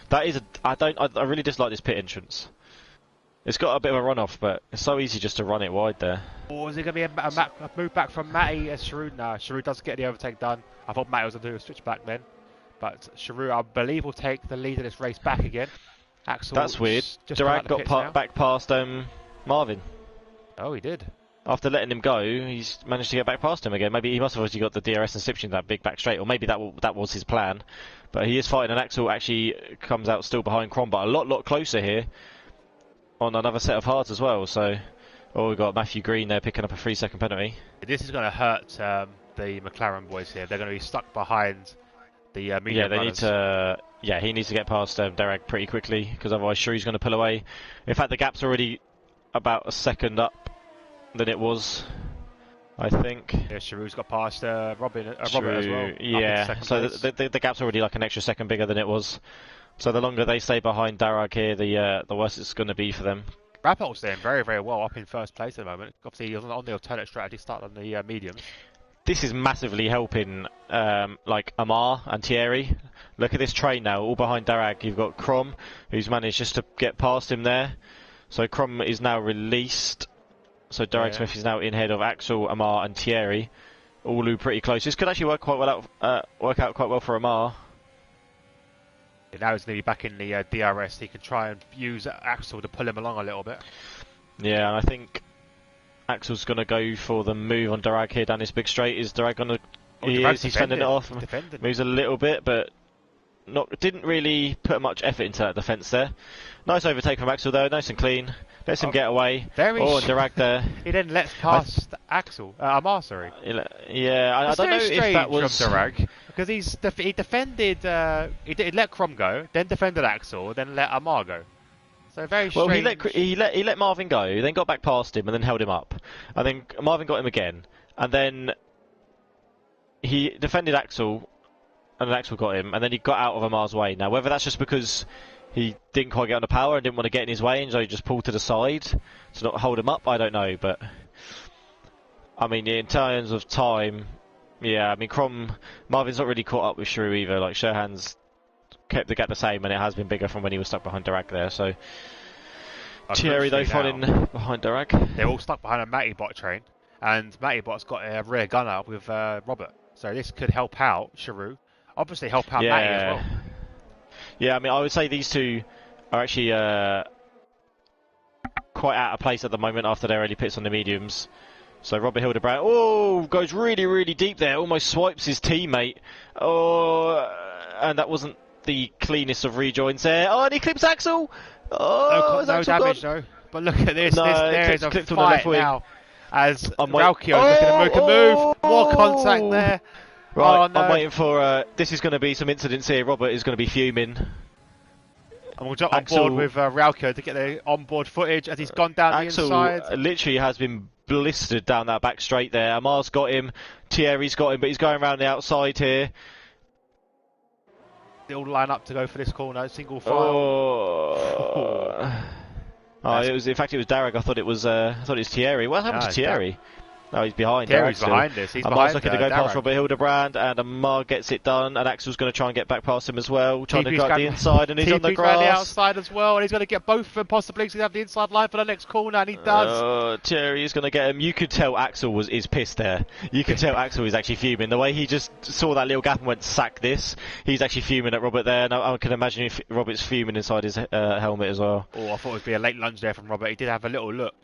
That is I really dislike this pit entrance. It's got a bit of a run-off, but it's so easy just to run it wide there. Or is it going to be a move back from Matty as Giroux? No, Giroux does get the overtake done. I thought Matty was going to do a switch back then. But Giroux, I believe, will take the lead of this race back again. Axel. That's weird. Darragh got back past Marvin. Oh, he did. After letting him go, he's managed to get back past him again. Maybe he must have obviously got the DRS inception, that big back straight, or maybe that was his plan. But he is fighting, and Axel actually comes out still behind Crom, but a lot closer here on another set of hards as well. So, we've got Matthew Green there picking up a 3-second penalty. This is going to hurt the McLaren boys here. They're going to be stuck behind the medium runners. He needs to get past Darragh pretty quickly, because otherwise Giroux's going to pull away. In fact, the gap's already about a second up than it was, I think. Yeah, Giroux's got past Robert as well. Yeah, so the gap's already like an extra second bigger than it was. So the longer they stay behind Darragh here, the worse it's going to be for them. Rappel's doing very, very well, up in first place at the moment. Obviously, he's on the alternate strategy, started on the mediums. This is massively helping like Amar and Thierry. Look at this train now, all behind Darragh. You've got Crom, who's managed just to get past him there. So Crom is now released. So Darragh Smith is now in head of Axel, Amar and Thierry. All pretty close. This could actually work out quite well for Amar. Yeah, now he's going to be back in the DRS. He can try and use Axel to pull him along a little bit. Yeah, and I think Axel's going to go for the move on Darragh here down this big straight. Is Darragh going to... He's fending it off. Moves a little bit, but didn't really put much effort into that defence there. Nice overtake from Axel though, nice and clean. Lets him get away. And Darragh there. He then lets past Axel. Amar, sorry. Yeah, I don't know if that was... from Darragh, because he defended... he let Crom go, then defended Axel, then let Amar go. So very strange. Well, he let Marvin go, then got back past him and then held him up. And then Marvin got him again. And then he defended Axel, and then Axel got him, and then he got out of Amar's way. Now, whether that's just because he didn't quite get on the power and didn't want to get in his way, and so he just pulled to the side to not hold him up, I don't know. But, I mean, in terms of time, yeah, I mean, Marvin's not really caught up with Giroux either. Like, Sherhan's kept the gap the same, and it has been bigger from when he was stuck behind Darragh there. So, Thierry, though, falling behind Darragh. They're all stuck behind a Matty Bot train, and Matty Bot's got a rear gunner with Robert. So this could help out Giroux. Obviously help out Matty as well. Yeah, I mean, I would say these two are actually quite out of place at the moment after their early pits on the mediums. So Robert Hildebrand, oh, goes really, really deep there, almost swipes his teammate. Oh, and that wasn't the cleanest of rejoins there. Oh, and he clips Axel. Oh, no damage though. But look at this. No, There is a clipped on the left fight wing. now. As Raukio Raukio is looking to make a move. More contact there. Right, oh, no. I'm waiting for. This is going to be some incidents here. Robert is going to be fuming. And we'll jump on board with Raukio to get the onboard footage as he's gone down the inside. Axel literally has been blistered down that back straight there. Amar's got him. Thierry's got him, but he's going around the outside here. They all line up to go for this corner, single file. It was. In fact, it was Darag. I thought it was Thierry. What happened to Thierry? No, he's behind. Thierry's behind this. He's Amar's behind looking to go past Robert Hildebrand, and Amar gets it done, and Axel's going to try and get back past him as well, trying to go up the inside, and he's on the grass. The outside as well, and he's going to get both of them possibly, because he's have the inside line for the next corner, and he does. Thierry's going to get him. You could tell Axel is pissed there. You could tell Axel is actually fuming. The way he just saw that little gap and went, sack this, he's actually fuming at Robert there, and I can imagine if Robert's fuming inside his helmet as well. Oh, I thought it would be a late lunge there from Robert. He did have a little look.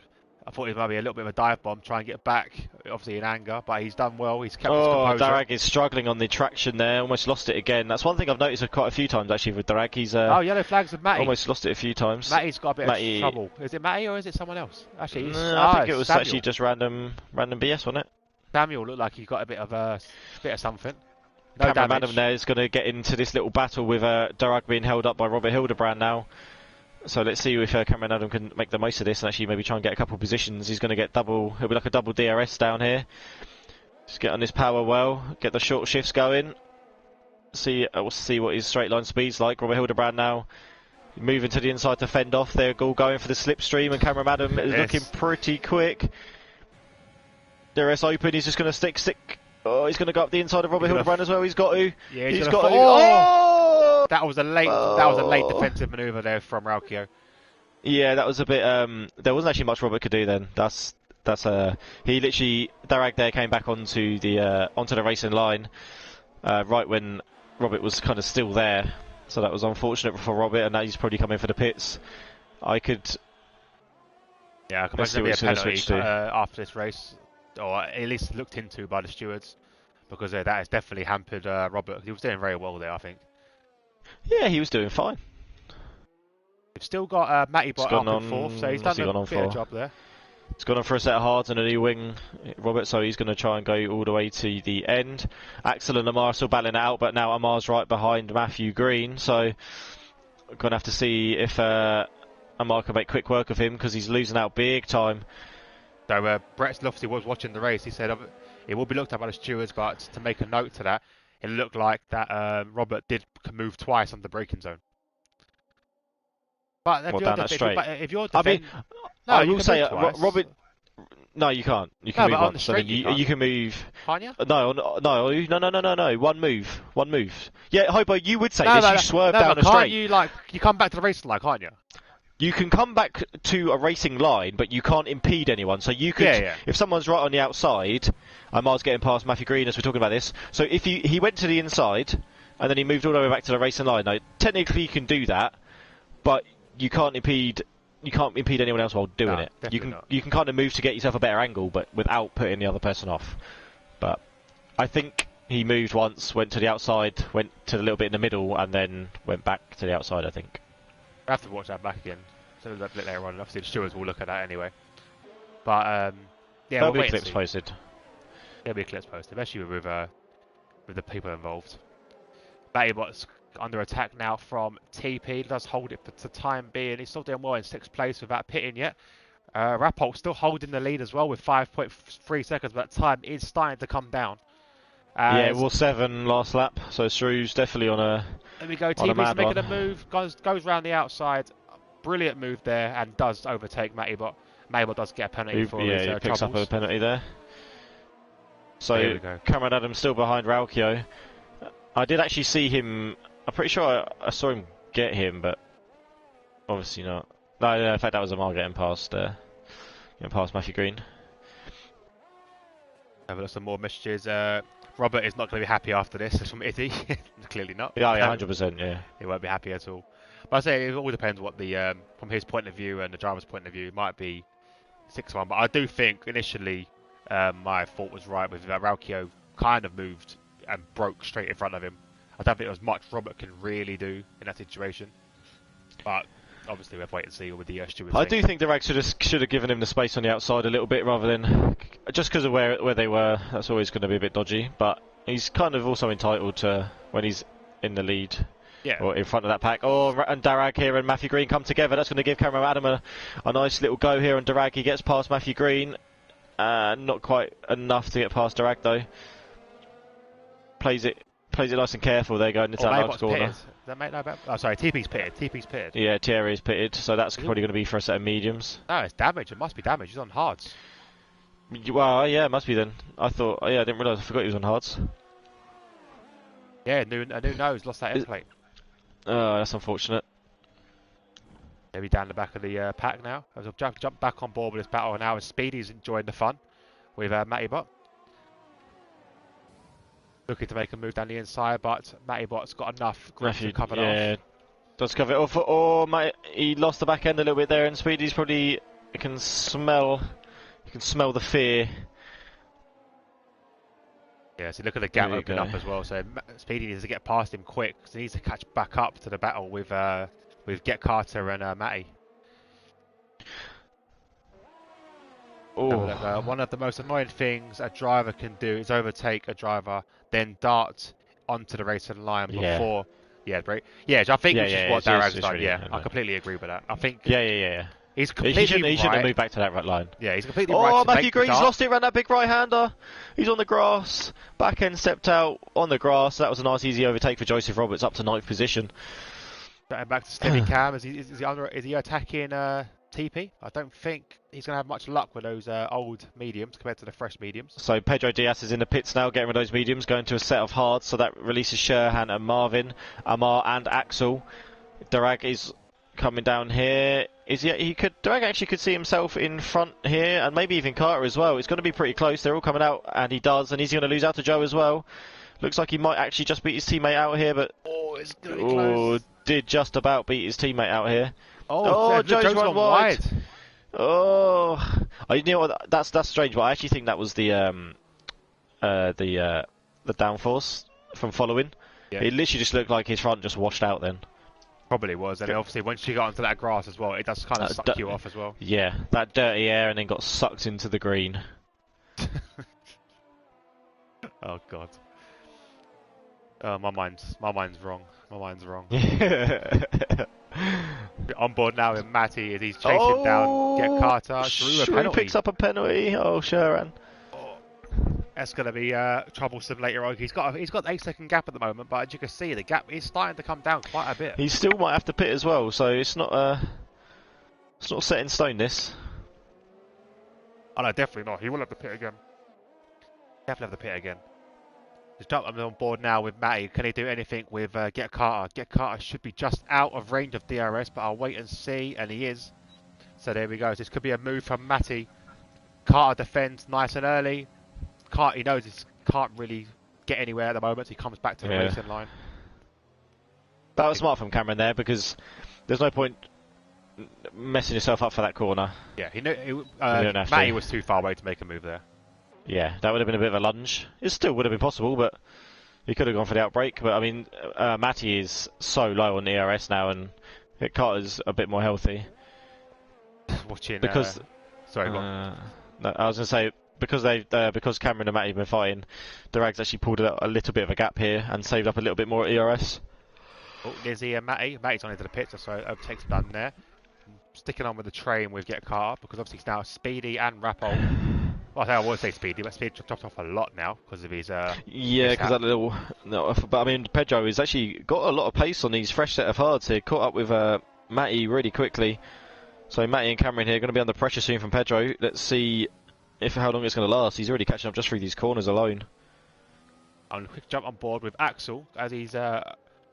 I thought it might be a little bit of a dive bomb, try and get back, obviously in anger, but he's done well, he's kept his composure. Darag is struggling on the traction there, almost lost it again. That's one thing I've noticed quite a few times actually with Darag. He's yellow flags with Matty. Almost lost it a few times. Matty's got a bit of trouble. Is it Matty or is it someone else? Actually, I think it was Samuel. Actually just random BS, wasn't it? Samuel looked like he got a bit of something. No Cameron Madam there is going to get into this little battle with Darag being held up by Robert Hildebrand now. So let's see if Cameron Adam can make the most of this and actually maybe try and get a couple of positions. He's going to get he'll be like a double DRS down here. Just get on his power well, get the short shifts going. We'll see what his straight line speed's like. Robert Hildebrand now moving to the inside to fend off. They're all going for the slipstream, and Cameron Adam is looking pretty quick. DRS open, he's just going to stick. Oh, he's going to go up the inside of Robert Hildebrand as well. He's got to. Yeah, he's got to. That was a late defensive manoeuvre there from Raukio. Yeah, that was a bit. There wasn't actually much Robert could do then. He literally Darag there came back onto the racing line right when Robert was kind of still there. So that was unfortunate for Robert, and now he's probably coming for the pits. I can imagine there'll be a penalty after this race, or at least looked into by the stewards, because that has definitely hampered Robert. He was doing very well there, I think. Yeah, he was doing fine. We've still got Matty Bot up in fourth, so he's done a bit of job there. He's gone on for a set of hards and a new wing, Robert, so he's going to try and go all the way to the end. Axel and Amar are still battling it out, but now Amar's right behind Matthew Green, so we're going to have to see if Amar can make quick work of him, because he's losing out big time. So Brett Lofty was watching the race. He said it will be looked at by the stewards, but to make a note to that, it looked like that Robert did move twice on the braking zone. But if you're defending, I will say, Robert. No, you can't. You can move once. You can move. Can't you? No. One move. Yeah, Hobo, you would say this. You swerve down a straight. You come back to the racing line, can't you? You can come back to a racing line, but you can't impede anyone. So you could, if someone's right on the outside, Amar's getting past Matthew Green as we're talking about this. So if he went to the inside and then he moved all the way back to the racing line, now technically you can do that, but you can't impede anyone else while doing it. You can kind of move to get yourself a better angle, but without putting the other person off. But I think he moved once, went to the outside, went to a little bit in the middle, and then went back to the outside, I think. I have to watch that back again. So a bit later on. Obviously the stewards will look at that anyway. But there'll be clips posted. There'll be clips posted, especially with the people involved. Battybot's under attack now from TP. He does hold it for the time being. He's still doing well in 6th place without pitting yet. Rappolt's still holding the lead as well with 5.3 seconds, but time is starting to come down. Yeah, it was 7 last lap, so Shrew's definitely on a. There we go. TP's making a move, goes round the outside. Brilliant move there, and does overtake Mattybot. Mattybot does get a penalty for his he picks troubles. up a penalty there. So Cameron Adams still behind Raukio. I did actually see him. I'm pretty sure I saw him get him, but obviously not. No, in fact that was Amar getting past Matthew Green. Have a look at some more messages. Robert is not going to be happy after this. It's from Izzy. Clearly not. Yeah, yeah, 100%. Yeah. He won't be happy at all. But I say it all depends what the from his point of view and the driver's point of view. It might be 6-1, but I do think initially my thought was right with Raukio kind of moved and broke straight in front of him. I don't think there was much Robert can really do in that situation. But obviously, we have to wait and see with the stewards. I do think Direct should have given him the space on the outside a little bit rather than just because of where they were. That's always going to be a bit dodgy. But he's kind of also entitled to when he's in the lead. Yeah. Or in front of that pack. And Darag here and Matthew Green come together. That's going to give Cameron Adam a nice little go here. And Darag, he gets past Matthew Green. Not quite enough to get past Darag though. Plays it nice and careful there going into that last corner. Does that make no better? Oh, sorry, TP's pitted. TP's pitted. Yeah, Thierry's pitted. So that's probably going to be for a set of mediums. No, it's damage. It must be damage. He's on hards. Well, yeah, it must be then. I thought, I didn't realise. I forgot he was on hards. Yeah, a new nose. Lost that end plate. Oh, that's unfortunate. Maybe down the back of the pack now. As I've jumped back on board with this battle now, as Speedy's enjoying the fun with Matty Bot. Looking to make a move down the inside, but Matty Bot's got enough grip to cover it off. Yeah, does cover it off. Oh, he lost the back end a little bit there, and Speedy's probably can smell the fear. Yeah, so look at the gap opening up as well. So Speedy needs to get past him quick, because he needs to catch back up to the battle with Get Carter and Matty. Oh. One of the most annoying things a driver can do is overtake a driver, then dart onto the racing line before. Yeah, right. Yeah, I think which is what Darag's done. Really, yeah, I completely agree with that. I think. Yeah. He's completely he shouldn't right. have moved back to that right line. Yeah, he's completely right. Oh, Matthew Green's lost it around that big right-hander. He's on the grass. Back end stepped out on the grass. That was a nice easy overtake for Joseph Roberts up to 9th position. Back to steady cam. Is he attacking TP? I don't think he's going to have much luck with those old mediums compared to the fresh mediums. So Pedro Diaz is in the pits now, getting rid of those mediums, going to a set of hards. So that releases Sherhan and Marvin, Amar and Axel. Darag is coming down here. Darag actually could see himself in front here, and maybe even Carter as well. It's going to be pretty close. They're all coming out, and he does, and he's going to lose out to Joe as well. Looks like he might actually just beat his teammate out here, but it's going to be close. Did just about beat his teammate out here. Joe's gone wide. Oh, you know what? That's strange, but I actually think that was the downforce from following. Yeah. It literally just looked like his front just washed out then. Probably was, and obviously once you got onto that grass as well, it does kind of suck you off as well. Yeah, that dirty air, and then got sucked into the green. Oh god. My mind's wrong. My mind's wrong. On board now with Matty as he's chasing down Get Carter. Shrew picks up a penalty. Oh, Sherhan. That's going to be troublesome later on. He's got an 8-second gap at the moment, but as you can see, the gap is starting to come down quite a bit. He still might have to pit as well, so it's not set in stone. This. Oh no, definitely not. He will have to pit again. Definitely have to pit again. Just jump on board now with Matty. Can he do anything with Get Carter? Get Carter should be just out of range of DRS, but I'll wait and see, and he is. So there we go. This could be a move from Matty. Carter defends nice and early. He knows he can't really get anywhere at the moment, so he comes back to the racing line. That was smart from Cameron there, because there's no point messing yourself up for that corner. Yeah, Matty was too far away to make a move there. Yeah, that would have been a bit of a lunge. It still would have been possible, but he could have gone for the outbreak. But I mean, Matty is so low on the ERS now, and Carter's a bit more healthy. Watching because sorry, go on. No, I was going to say because Cameron and Matty have been fighting, Darag's actually pulled out a little bit of a gap here and saved up a little bit more ERS. Oh, there's Matty. Matty's on into the pits, so overtakes done there. Sticking on with the train with Get Carter because obviously it's now Speedy and Rappo. Well, I would say Speedy, but Speedy dropped off a lot now because of his. Yeah, because that little. No, but I mean, Pedro has actually got a lot of pace on these fresh set of hards here. Caught up with Matty really quickly. So Matty and Cameron here are going to be under pressure soon from Pedro. Let's see how long it's going to last. He's already catching up just through these corners alone. I'm going to quick jump on board with Axel as he's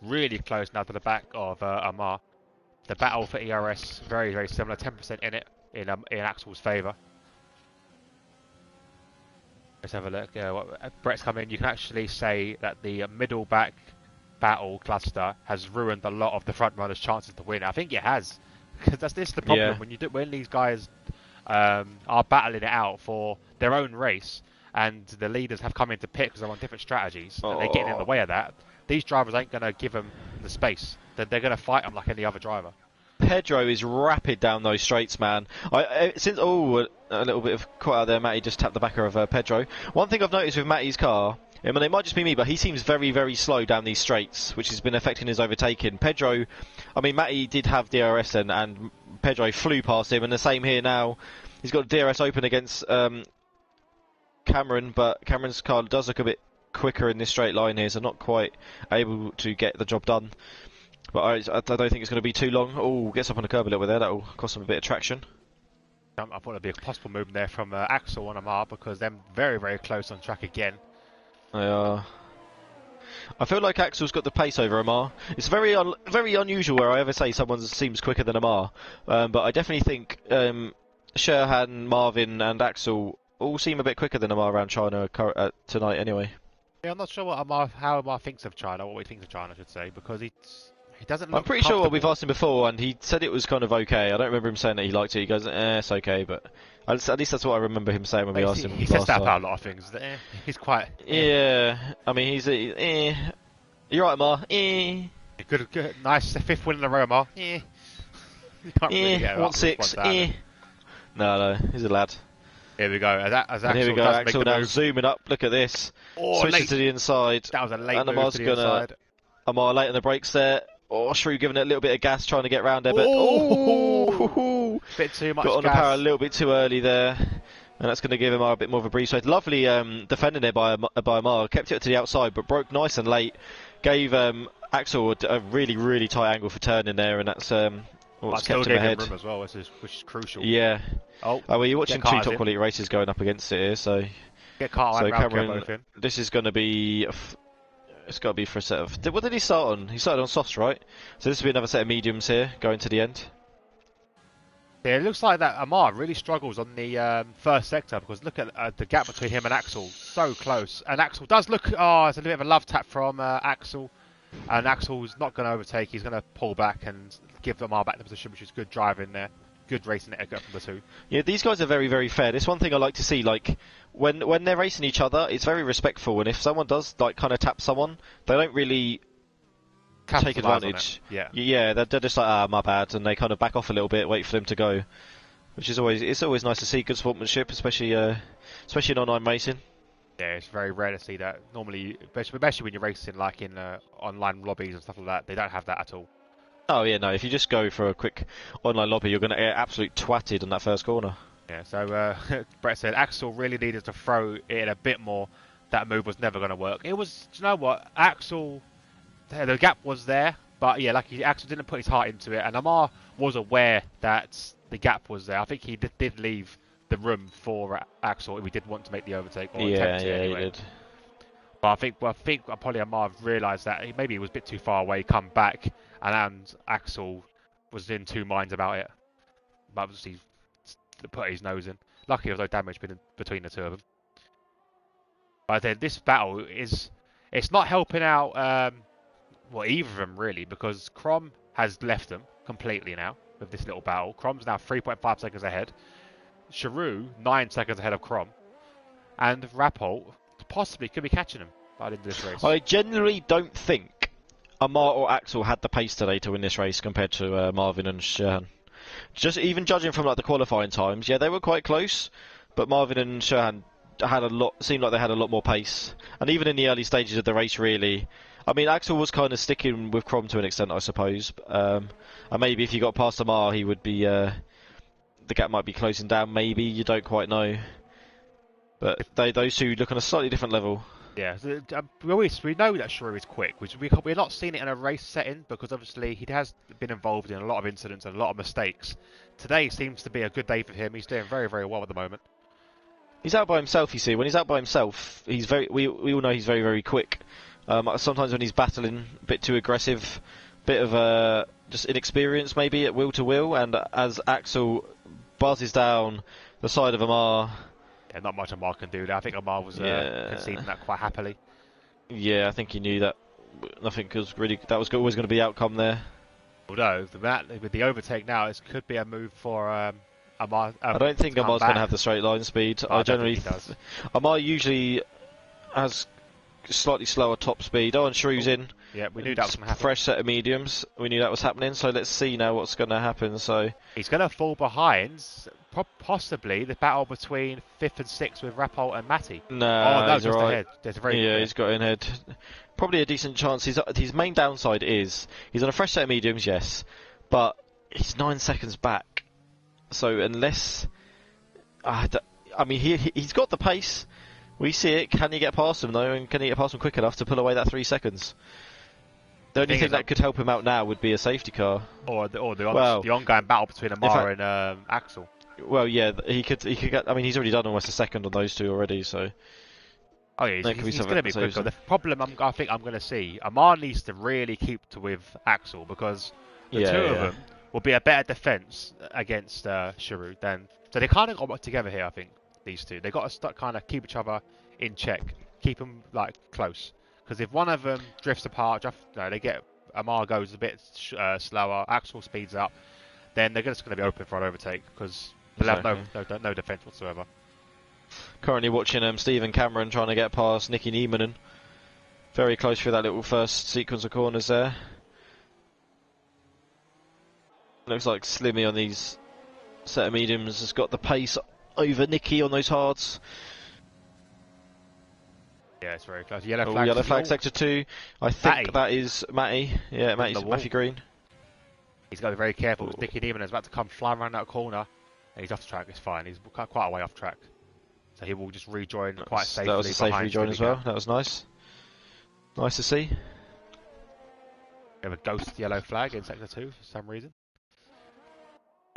really close now to the back of Amar. The battle for ERS very, very similar. 10% in it in Axel's favour. Let's have a look. Brett's come in. You can actually say that the middle back battle cluster has ruined a lot of the front runners' chances to win. I think it has, because this the problem Yeah. when these guys are battling it out for their own race, and the leaders have come into pit because they're on different strategies, and they're getting in the Oh. way of that. These drivers ain't going to give them the space. They're going to fight them like any other driver. Pedro is rapid down those straights, man. A little bit of quiet out there. Matty just tapped the backer of Pedro. One thing I've noticed with Matty's car, I mean, it might just be me, but he seems very, very slow down these straights, which has been affecting his overtaking. Pedro, I mean, Matty did have DRS then, and Pedro flew past him, and the same here now. He's got DRS open against Cameron, but Cameron's car does look a bit quicker in this straight line here, so not quite able to get the job done. But I don't think it's going to be too long. Oh, gets up on the curb a little bit there. That'll cost him a bit of traction. I thought there'd be a possible movement there from Axel on Amar, because they're very, very close on track again. They are. I feel like Axel's got the pace over Amar. It's very unusual where I ever say someone seems quicker than Amar, but I definitely think Sherhan, Marvin, and Axel all seem a bit quicker than Amar around China tonight. Anyway. Yeah, I'm not sure how Amar thinks of China, what he thinks of China, I should say, because he doesn't. I'm pretty sure we've asked him before, and he said it was kind of okay. I don't remember him saying that he liked it. He goes, it's okay, but at least that's what I remember him saying when we asked him. He says that about a lot of things. He's quite. Yeah, I mean, You're right, Amar. Good, nice fifth win in a row, Amar. You can't really get want six. No, he's a lad. Here we go. As and here we go. Axel now zooming up. Look at this. Switches to the inside. That was a late and move Amar's to the inside. Amar late on the brakes there. Oh, Shrew giving it a little bit of gas, trying to get round there, but bit too much. Got on gas. the power a little bit too early there, and that's going to give Amar a bit more of a breeze. So lovely defending there by Amar. Kept it to the outside, but broke nice and late. Gave Axel a really, really tight angle for turning there, and that's what's kept him ahead. Room as well, which is crucial. Yeah. Well, you're watching two top quality races going up against it here, so. Get Carter and Cameron, this is going to be. It's got to be for a set of. What did he start on? He started on softs, right? So this will be another set of mediums here, going to the end. Yeah, it looks like that Amar really struggles on the first sector, because look at the gap between him and Axel, so close. And Axel does look. Oh, it's a bit of a love tap from Axel, and Axel's not going to overtake. He's going to pull back and give Amar back the position, which is good driving there. Good racing etiquette from the two. Yeah, these guys are very, very fair. This one thing I like to see, like when they're racing each other, it's very respectful. And if someone does like kind of tap someone, they don't really take advantage. Yeah, they're just like, my bad, and they kind of back off a little bit, wait for them to go, which is always nice to see. Good sportsmanship, especially in online racing. Yeah, it's very rare to see that. Normally, especially when you're racing like in online lobbies and stuff like that, they don't have that at all. Oh yeah, no. If you just go for a quick online lobby, you're going to get absolute twatted on that first corner. Yeah. So Brett said Axel really needed to throw it in a bit more. That move was never going to work. It was. Do you know what? Axel, the gap was there, but yeah, Axel didn't put his heart into it, and Amar was aware that the gap was there. I think he did leave the room for Axel if he did want to make the overtake. Or attempt it anyway. He did. But I think probably Amar realised that maybe he was a bit too far away, come back, and Axel was in two minds about it. But obviously, put his nose in. Luckily, there was no damage between the two of them. But then this battle it's not helping out either of them really, because Crom has left them completely now with this little battle. Crom's now 3.5 seconds ahead. Sharu 9 seconds ahead of Crom, and Rappolt possibly could be catching him by the end of this race. I generally don't think Amar or Axel had the pace today to win this race compared to Marvin and Sherhan. Just even judging from like the qualifying times, yeah, they were quite close, but Marvin and Sherhan seemed like they had a lot more pace. And even in the early stages of the race, really, I mean, Axel was kind of sticking with Crom to an extent, I suppose. And maybe if you got past Amar, he would be the gap might be closing down. Maybe, you don't quite know. But those two look on a slightly different level. Yeah, we know that Shrew is quick. We're not seeing it in a race setting, because obviously he has been involved in a lot of incidents and a lot of mistakes. Today seems to be a good day for him. He's doing very, very well at the moment. He's out by himself, you see. When he's out by himself, we all know he's very, very quick. Sometimes when he's battling, a bit too aggressive, bit of just inexperience maybe at wheel to wheel, and as Axel buzzes down the side of Amar, Yeah, not much Amar can do there. I think Amar was conceding that quite happily. Yeah, I think he knew that nothing was really always going to be the outcome there. Although with the overtake now, this could be a move for Amar. I don't think Amar's going to have the straight line speed. I generally does. Amar usually has slightly slower top speed. Oh, and Shrew's in. Yeah, we knew that was going to happen. Fresh set of mediums. We knew that was happening. So let's see now what's going to happen. So he's going to fall behind. Possibly the battle between 5th and 6th with Rapol and Matty. No, he's just ahead. He's got in ahead. Probably a decent chance. His main downside is he's on a fresh set of mediums, yes, but he's 9 seconds back. So unless, he's got the pace. We see it. Can he get past him though? And can he get past him quick enough to pull away that 3 seconds? The only thing that could help him out now would be a safety car, or the ongoing battle between Amar and Axel. Well, yeah, he could get. I mean, he's already done almost a second on those two already, so. Oh yeah, he's going to be quicker. The problem I think I'm going to see, Amar needs to really keep with Axel because the two of them will be a better defense against Shiru than. So they kind of got to work together here. I think these two they got to kind of keep each other in check, keep them like close. Because if one of them drifts apart, Amar goes a bit slower, Axel speeds up, then they're just going to be open for an overtake because they'll have no defense whatsoever. Currently watching Stephen Cameron trying to get past Nicky Niemanen. Very close through that little first sequence of corners there. Looks like Slimmy on these set of mediums has got the pace over Nicky on those hards. Yeah, it's very close. Yellow flag sector 2. I think that is Matty. Yeah, Matty Green. He's got to be very careful because Nicky Niemanen is about to come flying around that corner. And he's off track. It's fine. He's quite a way off track. So he will just rejoin quite safely. That was a safe rejoin as well. That was nice. Nice to see. We have a ghost yellow flag in sector 2 for some reason.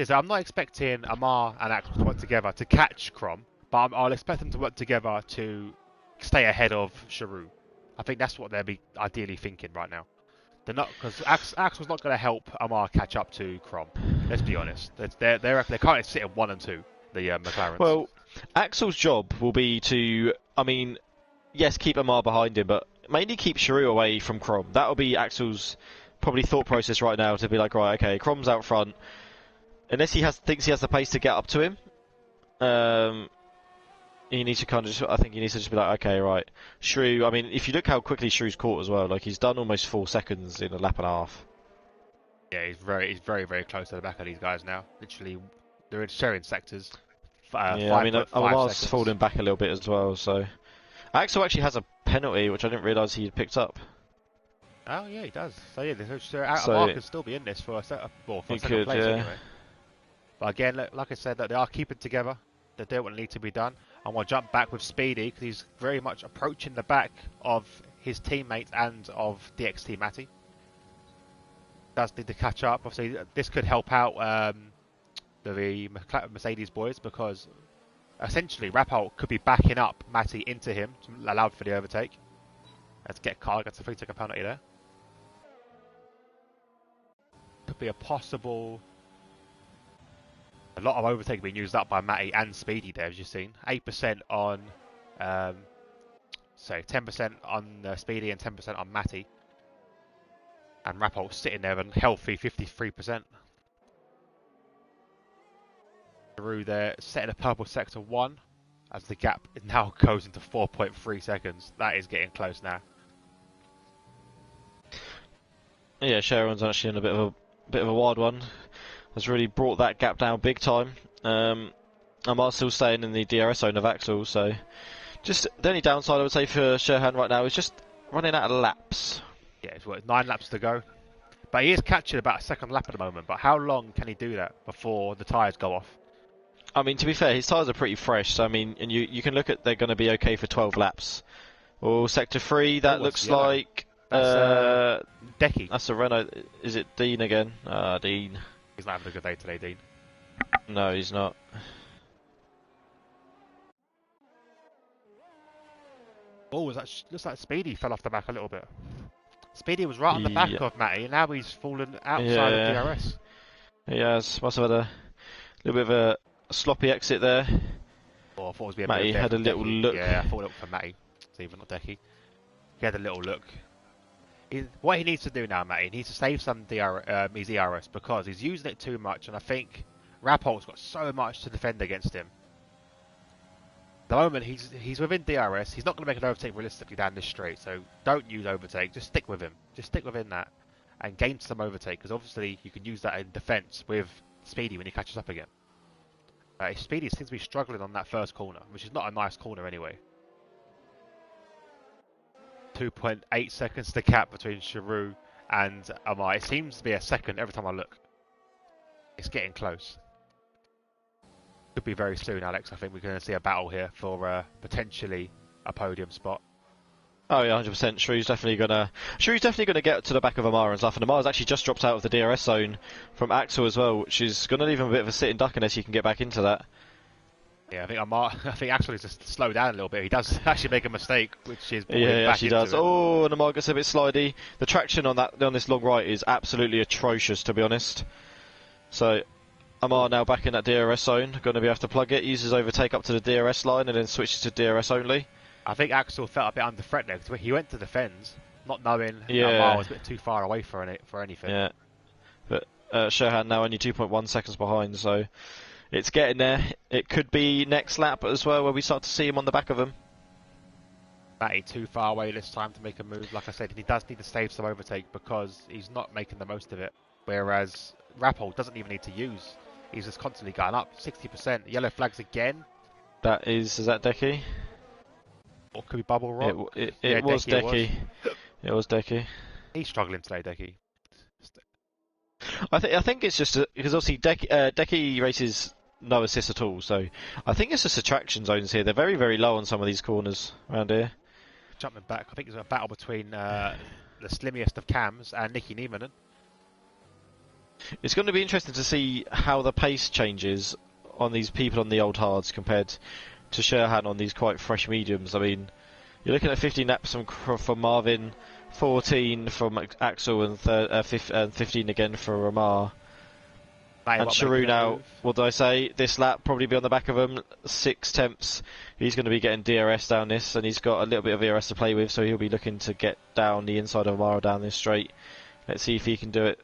So I'm not expecting Amar and Axel to work together to catch Crom, but I'll expect them to work together to stay ahead of Shiru. I think that's what they'll be ideally thinking right now. They're not, because Axel's not going to help Amar catch up to Crom. Let's be honest. They're currently sitting 1 and 2. The McLarens. Well, Axel's job will be to, yes, keep Amar behind him, but mainly keep Shiru away from Crom. That'll be Axel's probably thought process right now to be like, right, okay, Crom's out front. Unless thinks he has the pace to get up to him, he needs to just be like, okay, right, Shrew. I mean, if you look how quickly Shrew's caught as well, like he's done almost 4 seconds in a lap and a half. Yeah, he's very, very close to the back of these guys now. Literally, they're in sharing sectors. Amar's falling back a little bit as well. So, Axel actually has a penalty, which I didn't realise he had picked up. Oh yeah, he does. So yeah, Amar could still be in this for a second place anyway. But again, like I said, that they are keeping together. They do what needs to be done. I want to jump back with Speedy because he's very much approaching the back of his teammates and of DxT Matty. Does need to catch up. Obviously, this could help out the Mercedes boys because essentially Rapol could be backing up Matty into him to allow for the overtake. Let's get Carl gets a 3-second penalty there. Could be a possible. A lot of overtake being used up by Matty and Speedy there, as you've seen. 8% on, 10% on Speedy and 10% on Matty. And Rapol sitting there and healthy 53%. Through there, setting a purple sector 1 as the gap now goes into 4.3 seconds. That is getting close now. Yeah, Sharon's actually in a bit of a wild one. Has really brought that gap down big time. Amar's still staying in the DRS zone of Axel, so just the only downside I would say for Sherhan right now is just running out of laps. Yeah, it's 9 laps to go. But he is catching about a second lap at the moment, but how long can he do that before the tyres go off? I mean, to be fair, his tyres are pretty fresh, so I mean, and you can look at they're going to be okay for 12 laps. Oh, sector 3, that looks yellow. Like... That's Decky. That's a Renault. Is it Dean again? Dean. He's not having a good day today, Dean. No, he's not. Oh, looks like Speedy fell off the back a little bit. Speedy was right on the back of Matty, and now he's fallen outside of DRS. He has. Must have had a little bit of a sloppy exit there. Or I thought it was being Matty moved there had a from little Decky. look. Yeah, I thought it looked for Matty. Even not Decky. He had a little look. What he needs to do now, Matty, he needs to save some his ERS because he's using it too much, and I think Rapolt's got so much to defend against him. At the moment, he's within DRS. He's not going to make an overtake realistically down this straight, so don't use overtake. Just stick with him. Just stick within that and gain some overtake, because obviously you can use that in defence with Speedy when he catches up again. Speedy seems to be struggling on that first corner, which is not a nice corner anyway. 2.8 seconds to cap between Giroud and Amar. It seems to be a second every time I look. It's getting close. Could be very soon, Alex. I think we're going to see a battle here for potentially a podium spot. Oh yeah, 100%. Shrew's definitely gonna get to the back of Amar and stuff. And Amar's actually just dropped out of the DRS zone from Axel as well, which is gonna leave him a bit of a sitting duck unless he can get back into that. Yeah, I think Axel needs to slow down a little bit. He does actually make a mistake, which is Yeah, he actually does. It. Oh, and Amar gets a bit slidey. The traction on this long right is absolutely atrocious, to be honest. So Amar now back in that DRS zone, going to be able to plug it, uses overtake up to the DRS line, and then switches to DRS only. I think Axel felt a bit under threat there because he went to defend, not knowing Yeah. Amar was a bit too far away for anything. Yeah, but Shohan now only 2.1 seconds behind, so it's getting there. It could be next lap as well, where we start to see him on the back of him. Matty too far away this time to make a move. Like I said, he does need to save some overtake because he's not making the most of it. Whereas Rapol doesn't even need to use. He's just constantly going up. 60%. Yellow flags again. Is that Decky? Or could be Bubble Rock. It was Decky. It was Decky. He's struggling today, Decky. I think it's just because obviously Decky races no assist at all, so I think it's just the traction zones here. They're very, very low on some of these corners around here. Jumping back, I think it's a battle between the slimmiest of cams and Nicky Niemanen. It's going to be interesting to see how the pace changes on these people on the old hards compared to Sherhan on these quite fresh mediums. I mean, you're looking at 15 laps from Marvin, 14 from Axel, and 15 again for Amar. And Giroud now, what did I say? This lap probably be on the back of him, 6 tenths. He's going to be getting DRS down this, and he's got a little bit of ERS to play with, so he'll be looking to get down the inside of Amar down this straight. Let's see if he can do it.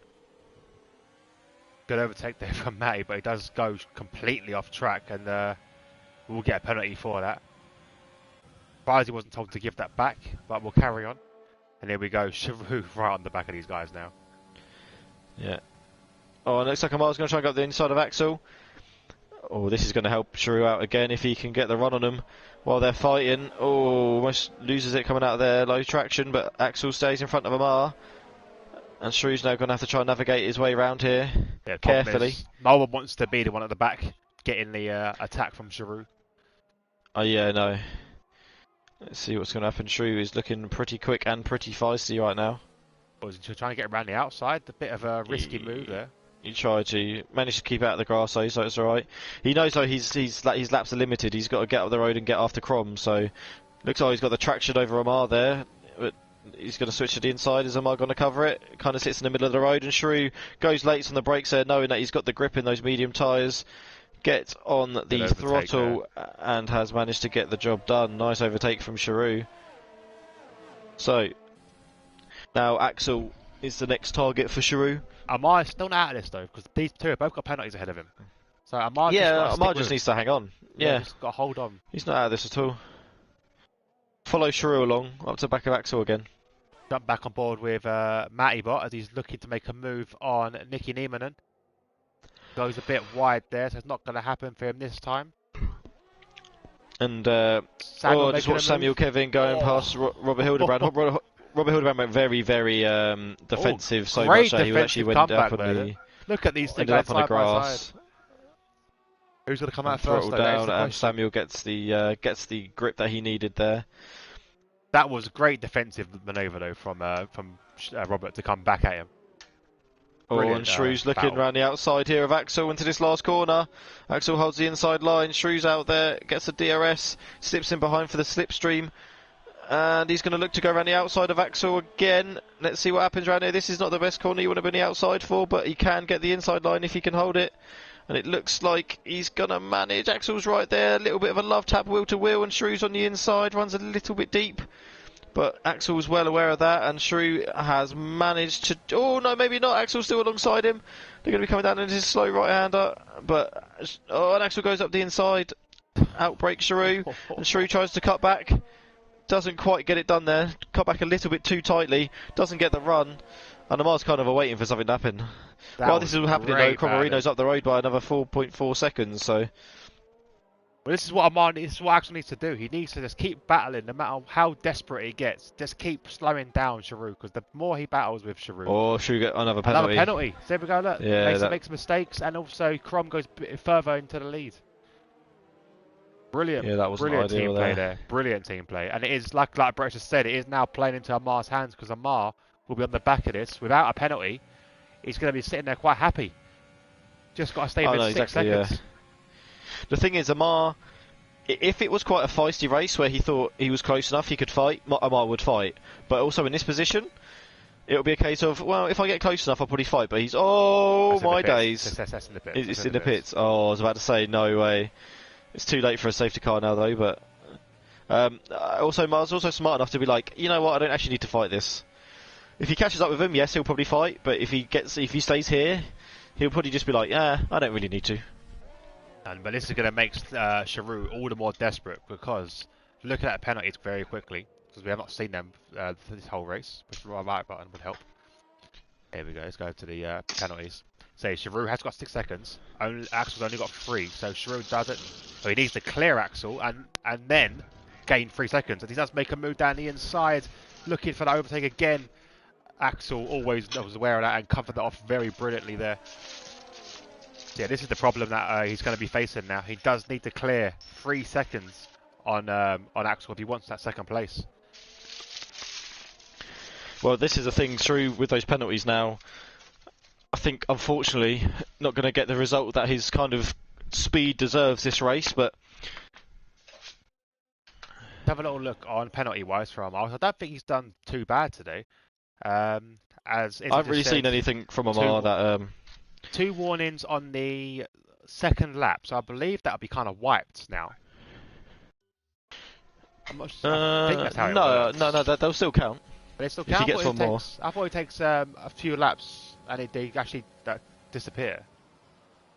Good overtake there from Matty, but he does go completely off track, and we'll get a penalty for that. Surprised he wasn't told to give that back, but we'll carry on. And here we go, Giroud right on the back of these guys now. Yeah. Oh, and it looks like Amar's going to try and go up the inside of Axel. Oh, this is going to help Giroud out again if he can get the run on him while they're fighting. Oh, almost loses it coming out of there, low traction, but Axel stays in front of Amar. And Giroud's now going to have to try and navigate his way around here, carefully. No one wants to be the one at the back getting the attack from Giroud. Oh yeah, no. Let's see what's going to happen. Giroud is looking pretty quick and pretty feisty right now. Was he trying to get around the outside? A bit of a risky move there. He tried to manage to keep out of the grass, though, so it's all right. He knows though his laps are limited. He's got to get up the road and get after Crom. So looks like he's got the traction over Amar there. But he's going to switch to the inside. Is Amar going to cover it? Kind of sits in the middle of the road, and Giroud goes late on the brakes there, knowing that he's got the grip in those medium tyres. Get on the throttle and has managed to get the job done. Nice overtake from Giroud. So now Axel is the next target for Giroud. Amar is still not out of this though, because these two have both got penalties ahead of him. So Amar just needs to hang on. Yeah, he's got to hold on. He's not out of this at all. Follow Giroud along up to the back of Axel again. Jump back on board with Matty Bot as he's looking to make a move on Nicky Niemanen. Goes a bit wide there, so it's not going to happen for him this time. And just watch Samuel Kevin going past Robert Hildebrand. Robert Hildebrand went very, very defensive, so much that he actually went up on the. Look at these things up on the grass. Who's going to come out first? Down, and Samuel gets the grip that he needed there. That was a great defensive manoeuvre though from Robert to come back at him. Brilliant, and Giroud's looking around the outside here of Axel into this last corner. Axel holds the inside line. Giroud's out there, gets a DRS, slips in behind for the slipstream. And he's going to look to go around the outside of Axel again. Let's see what happens around here. This is not the best corner you want to be on the outside for, but he can get the inside line if he can hold it. And it looks like he's going to manage. Axel's right there, a little bit of a love tap wheel to wheel, and Shrew's on the inside, runs a little bit deep. But Axel's well aware of that, and Shrew has managed to... Oh, no, maybe not. Axel's still alongside him. They're going to be coming down into his slow right-hander. But... Oh, and Axel goes up the inside. Outbreaks Shrew, and Shrew tries to cut back. Doesn't quite get it done there. Cut back a little bit too tightly. Doesn't get the run. And Amar's kind of waiting for something to happen. While this is all happening, though, Cromarino's up the road by another 4.4 seconds, so... Well, this is what Axel needs to do. He needs to just keep battling, no matter how desperate he gets. Just keep slowing down Shrew, because the more he battles with Shrew... Or Shrew get another penalty. Another penalty. So there we go, look. Yeah, makes mistakes, and also Crom goes a bit further into the lead. Brilliant. Yeah, that was brilliant team play there. there. Brilliant team play. And it is, like Brett just said, it is now playing into Amar's hands, because Amar will be on the back of this. Without a penalty, he's going to be sitting there quite happy. Just got to stay within 6 seconds. Yeah. The thing is, Amar, if it was quite a feisty race where he thought he was close enough, he could fight, Amar would fight. But also in this position, it'll be a case of, well, if I get close enough, I'll probably fight. But he's, oh my days. That's in the pits. It's in the pits. Oh, I was about to say, no way. It's too late for a safety car now, though. But also, Mar's also smart enough to be like, you know what, I don't actually need to fight this. If he catches up with him, yes, he'll probably fight. But if he stays here, he'll probably just be like, yeah, I don't really need to. But this is going to make Shrew all the more desperate, because looking at penalties very quickly, because we have not seen them for this whole race. Push the right button would help. Here we go. Let's go to the penalties. Say Shrew has got 6 seconds. Axel's only got 3, so Shrew doesn't. So he needs to clear Axel and then gain 3 seconds. And he does make a move down the inside, looking for the overtake again. Axel always was aware of that and covered that off very brilliantly there. Yeah, this is the problem that he's going to be facing now. He does need to clear 3 seconds on Axel if he wants that second place. Well, this is the thing, Shrew, with those penalties now. I think, unfortunately, not going to get the result that his kind of speed deserves this race, but... Have a little look on penalty-wise for Amar. I don't think he's done too bad today. I haven't really seen anything from Amar that... 2 warnings on the second lap, so I believe that'll be kind of wiped now. I think that's how it works. No, they'll still count. But they still count. If he gets one more. I thought it takes a few laps and they actually disappear.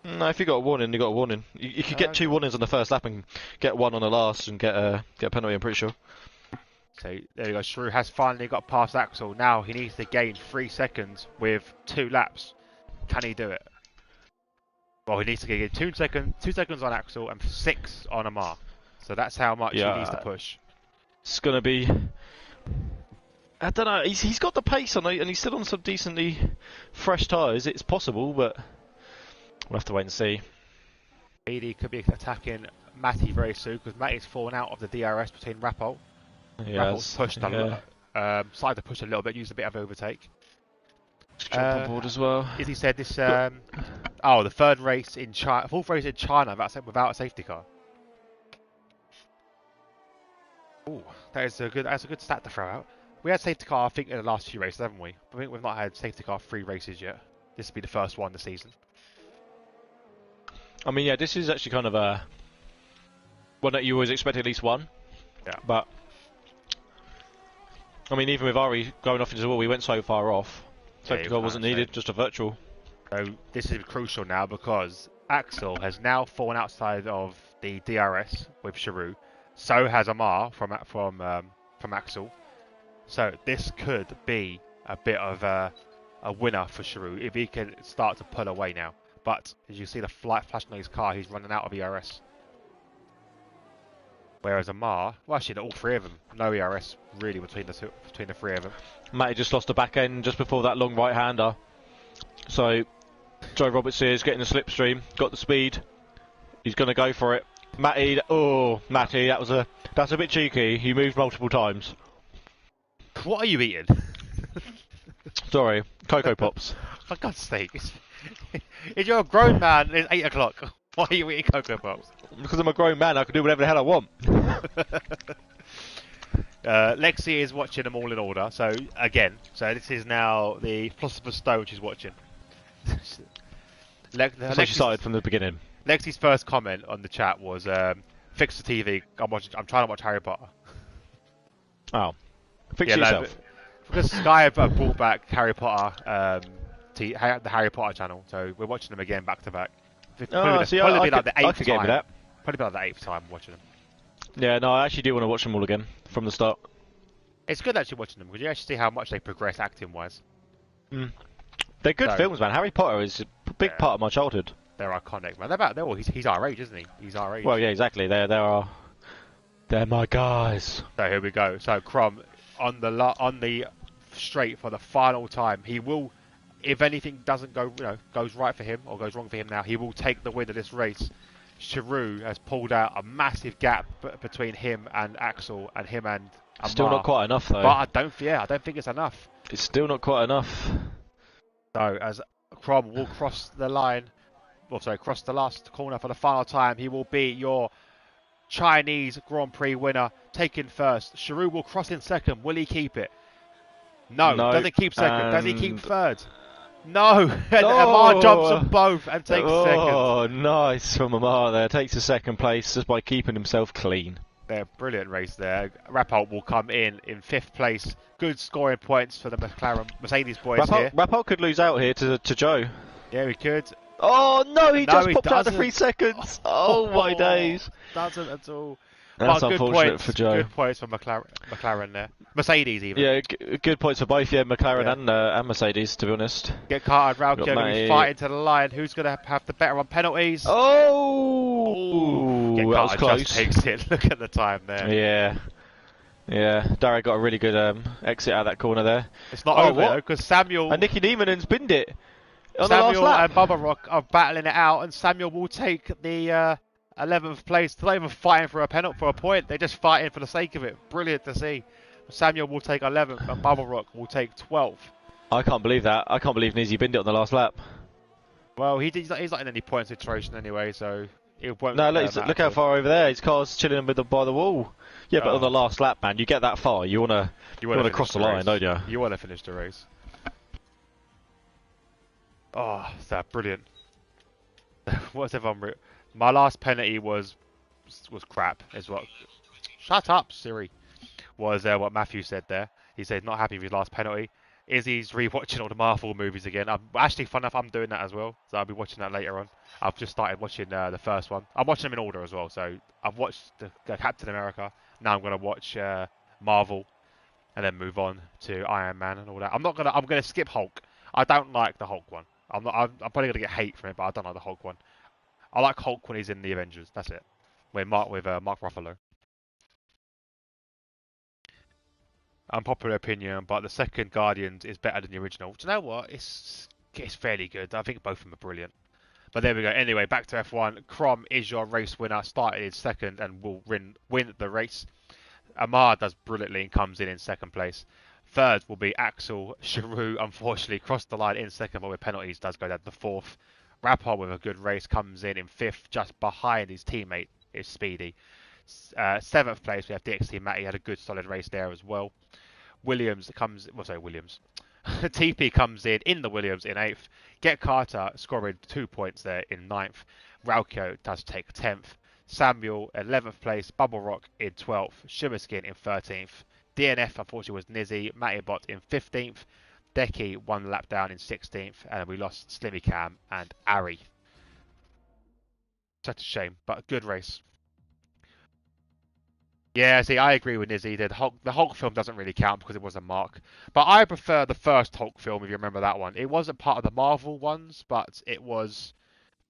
No, if you got a warning, you got a warning. You could get 2 warnings on the first lap and get 1 on the last and get a penalty, I'm pretty sure. So there you go. Shrew has finally got past Axel. Now he needs to gain 3 seconds with 2 laps. Can he do it? Well, he needs to get 2 seconds on Axel and 6 on Amar. So that's how much he needs to push. It's going to be... I don't know, he's got the pace on it and he's still on some decently fresh tyres. It's possible, but we'll have to wait and see. Edie could be attacking Matty very soon, because Matty's fallen out of the DRS between Rappel. Rappel's pushed a lot, started to push a little bit, used a bit of overtake. Jump on board as well. As he said, this the 3rd race in China, 4th race in China without a safety car. Oh, that's a good stat to throw out. We had safety car, I think, in the last few races, haven't we? I think we've not had safety car 3 races yet. This will be the first one this season. I mean, yeah, this is actually kind of a one that you always expect at least one. Yeah. But I mean, even with Ari going off into the wall, we went so far off. Safety car wasn't needed, just a virtual. So this is crucial now, because Axel has now fallen outside of the DRS with Shrew. So has Amar from Axel. So this could be a bit of a winner for Shrew if he can start to pull away now. But as you see the flashing on his car, he's running out of ERS. Whereas Amar, well, actually, all 3 of them, no ERS really between the 3 of them. Matty just lost the back end just before that long right-hander. So Joe Roberts here is getting the slipstream, got the speed. He's going to go for it. Matty, that's a bit cheeky. He moved multiple times. What are you eating? Sorry, Cocoa Pops. For God's sake. If you're a grown man, it's 8 o'clock. Why are you eating Cocoa Pops? Because I'm a grown man, I can do whatever the hell I want. Lexi is watching them all in order. So, again, this is now the Philosopher's Stone she's watching. That's why she started from the beginning. Lexi's first comment on the chat was, "Fix the TV. I'm trying to watch Harry Potter." Oh, fix it yourself. Because Sky have brought back Harry Potter, the Harry Potter channel, so we're watching them again back to back. I could get with that. Probably about the 8th time watching them. Yeah, no, I actually do want to watch them all again from the start. It's good actually watching them because you actually see how much they progress acting wise. They're good films, man. Harry Potter is a big part of my childhood. They're iconic, man. He's our age, isn't he? He's our age. Well, yeah, exactly. They're my guys. So here we go. So Crom on the straight for the final time. He will, if anything doesn't goes right for him or goes wrong for him now, he will take the win of this race. Shiru has pulled out a massive gap between him and Axel and him and Amar. Still not quite enough though. But I don't think it's enough. It's still not quite enough. So as Crom will cross the line, cross the last corner for the final time, he will be your Chinese Grand Prix winner, taken first. Shiru will cross in second. Will he keep it? No. Does he keep second? Does he keep third? No. And Amar jumps on both and takes second. Oh, nice from Amar there. Takes the second place just by keeping himself clean. They're a brilliant race there. Rappelt will come in 5th place. Good scoring points for the Mercedes boys here. Rappelt could lose out here to Joe. Yeah, he could. Oh no, he just popped out the 3 seconds. Oh my days. Doesn't at all. That's unfortunate for Joe. Good points for McLaren there. Mercedes even. Yeah, good points for both, McLaren and Mercedes, to be honest. Get Carter and Raukio going to be fighting to the line. Who's going to have the better on penalties? Oh! Get That was close. Just takes it. Look at the time there. Yeah. Darragh got a really good exit out of that corner there. It's not over though, because Samuel... And Nicky Niemanen's binned it. Samuel and Bubba Rock are battling it out, and Samuel will take the 11th place. They're not even fighting for a penalty for a point. They're just fighting for the sake of it. Brilliant to see. Samuel will take 11th, and Bubba Rock will take 12th. I can't believe that. I can't believe Nizzy binned it on the last lap. Well, he's not in any point situation anyway, so it won't. No, look how far over there. His car's chilling by the wall. Yeah, but on the last lap, man, you get that far, you wanna cross the line, don't you? You wanna finish the race. Oh, that's brilliant. What's if I'm my last penalty was crap, is what. Shut up, Siri. Was what Matthew said there. He said not happy with his last penalty. Izzy's rewatching all the Marvel movies again. I'm actually, fun enough, I'm doing that as well. So I'll be watching that later on. I've just started watching the first one. I'm watching them in order as well. So I've watched the Captain America. Now I'm gonna watch Marvel, and then move on to Iron Man and all that. I'm gonna skip Hulk. I don't like the Hulk one. I'm probably gonna get hate from it, but I don't like the Hulk one. I like Hulk when he's in the Avengers. That's it. With Mark Ruffalo. Unpopular opinion, but the second Guardians is better than the original. Do you know what? It's fairly good. I think both of them are brilliant. But there we go. Anyway, back to F1. Crom is your race winner. Started in second and will win the race. Amar does brilliantly and comes in second place. Third will be Axel. Shiru, unfortunately, crossed the line in second, but with penalties does go down to fourth. Rappel with a good race comes in fifth, just behind his teammate, is Speedy. Seventh place, we have DxT Matty, had a good solid race there as well. TP comes in the Williams in 8th. Get Carter scoring 2 points there in 9th. Raukio does take 10th. Samuel 11th place. Bubble Rock in 12th. Shimmerskin in 13th. DNF unfortunately was Nizzy. Mattybot in 15th. Decky 1 lap down in 16th. And we lost Slimmy Cam and Ari. Such a shame, but a good race. Yeah, see, I agree with Nizzy. The Hulk film doesn't really count because it was a Mark. But I prefer the first Hulk film, if you remember that one. It wasn't part of the Marvel ones, but it was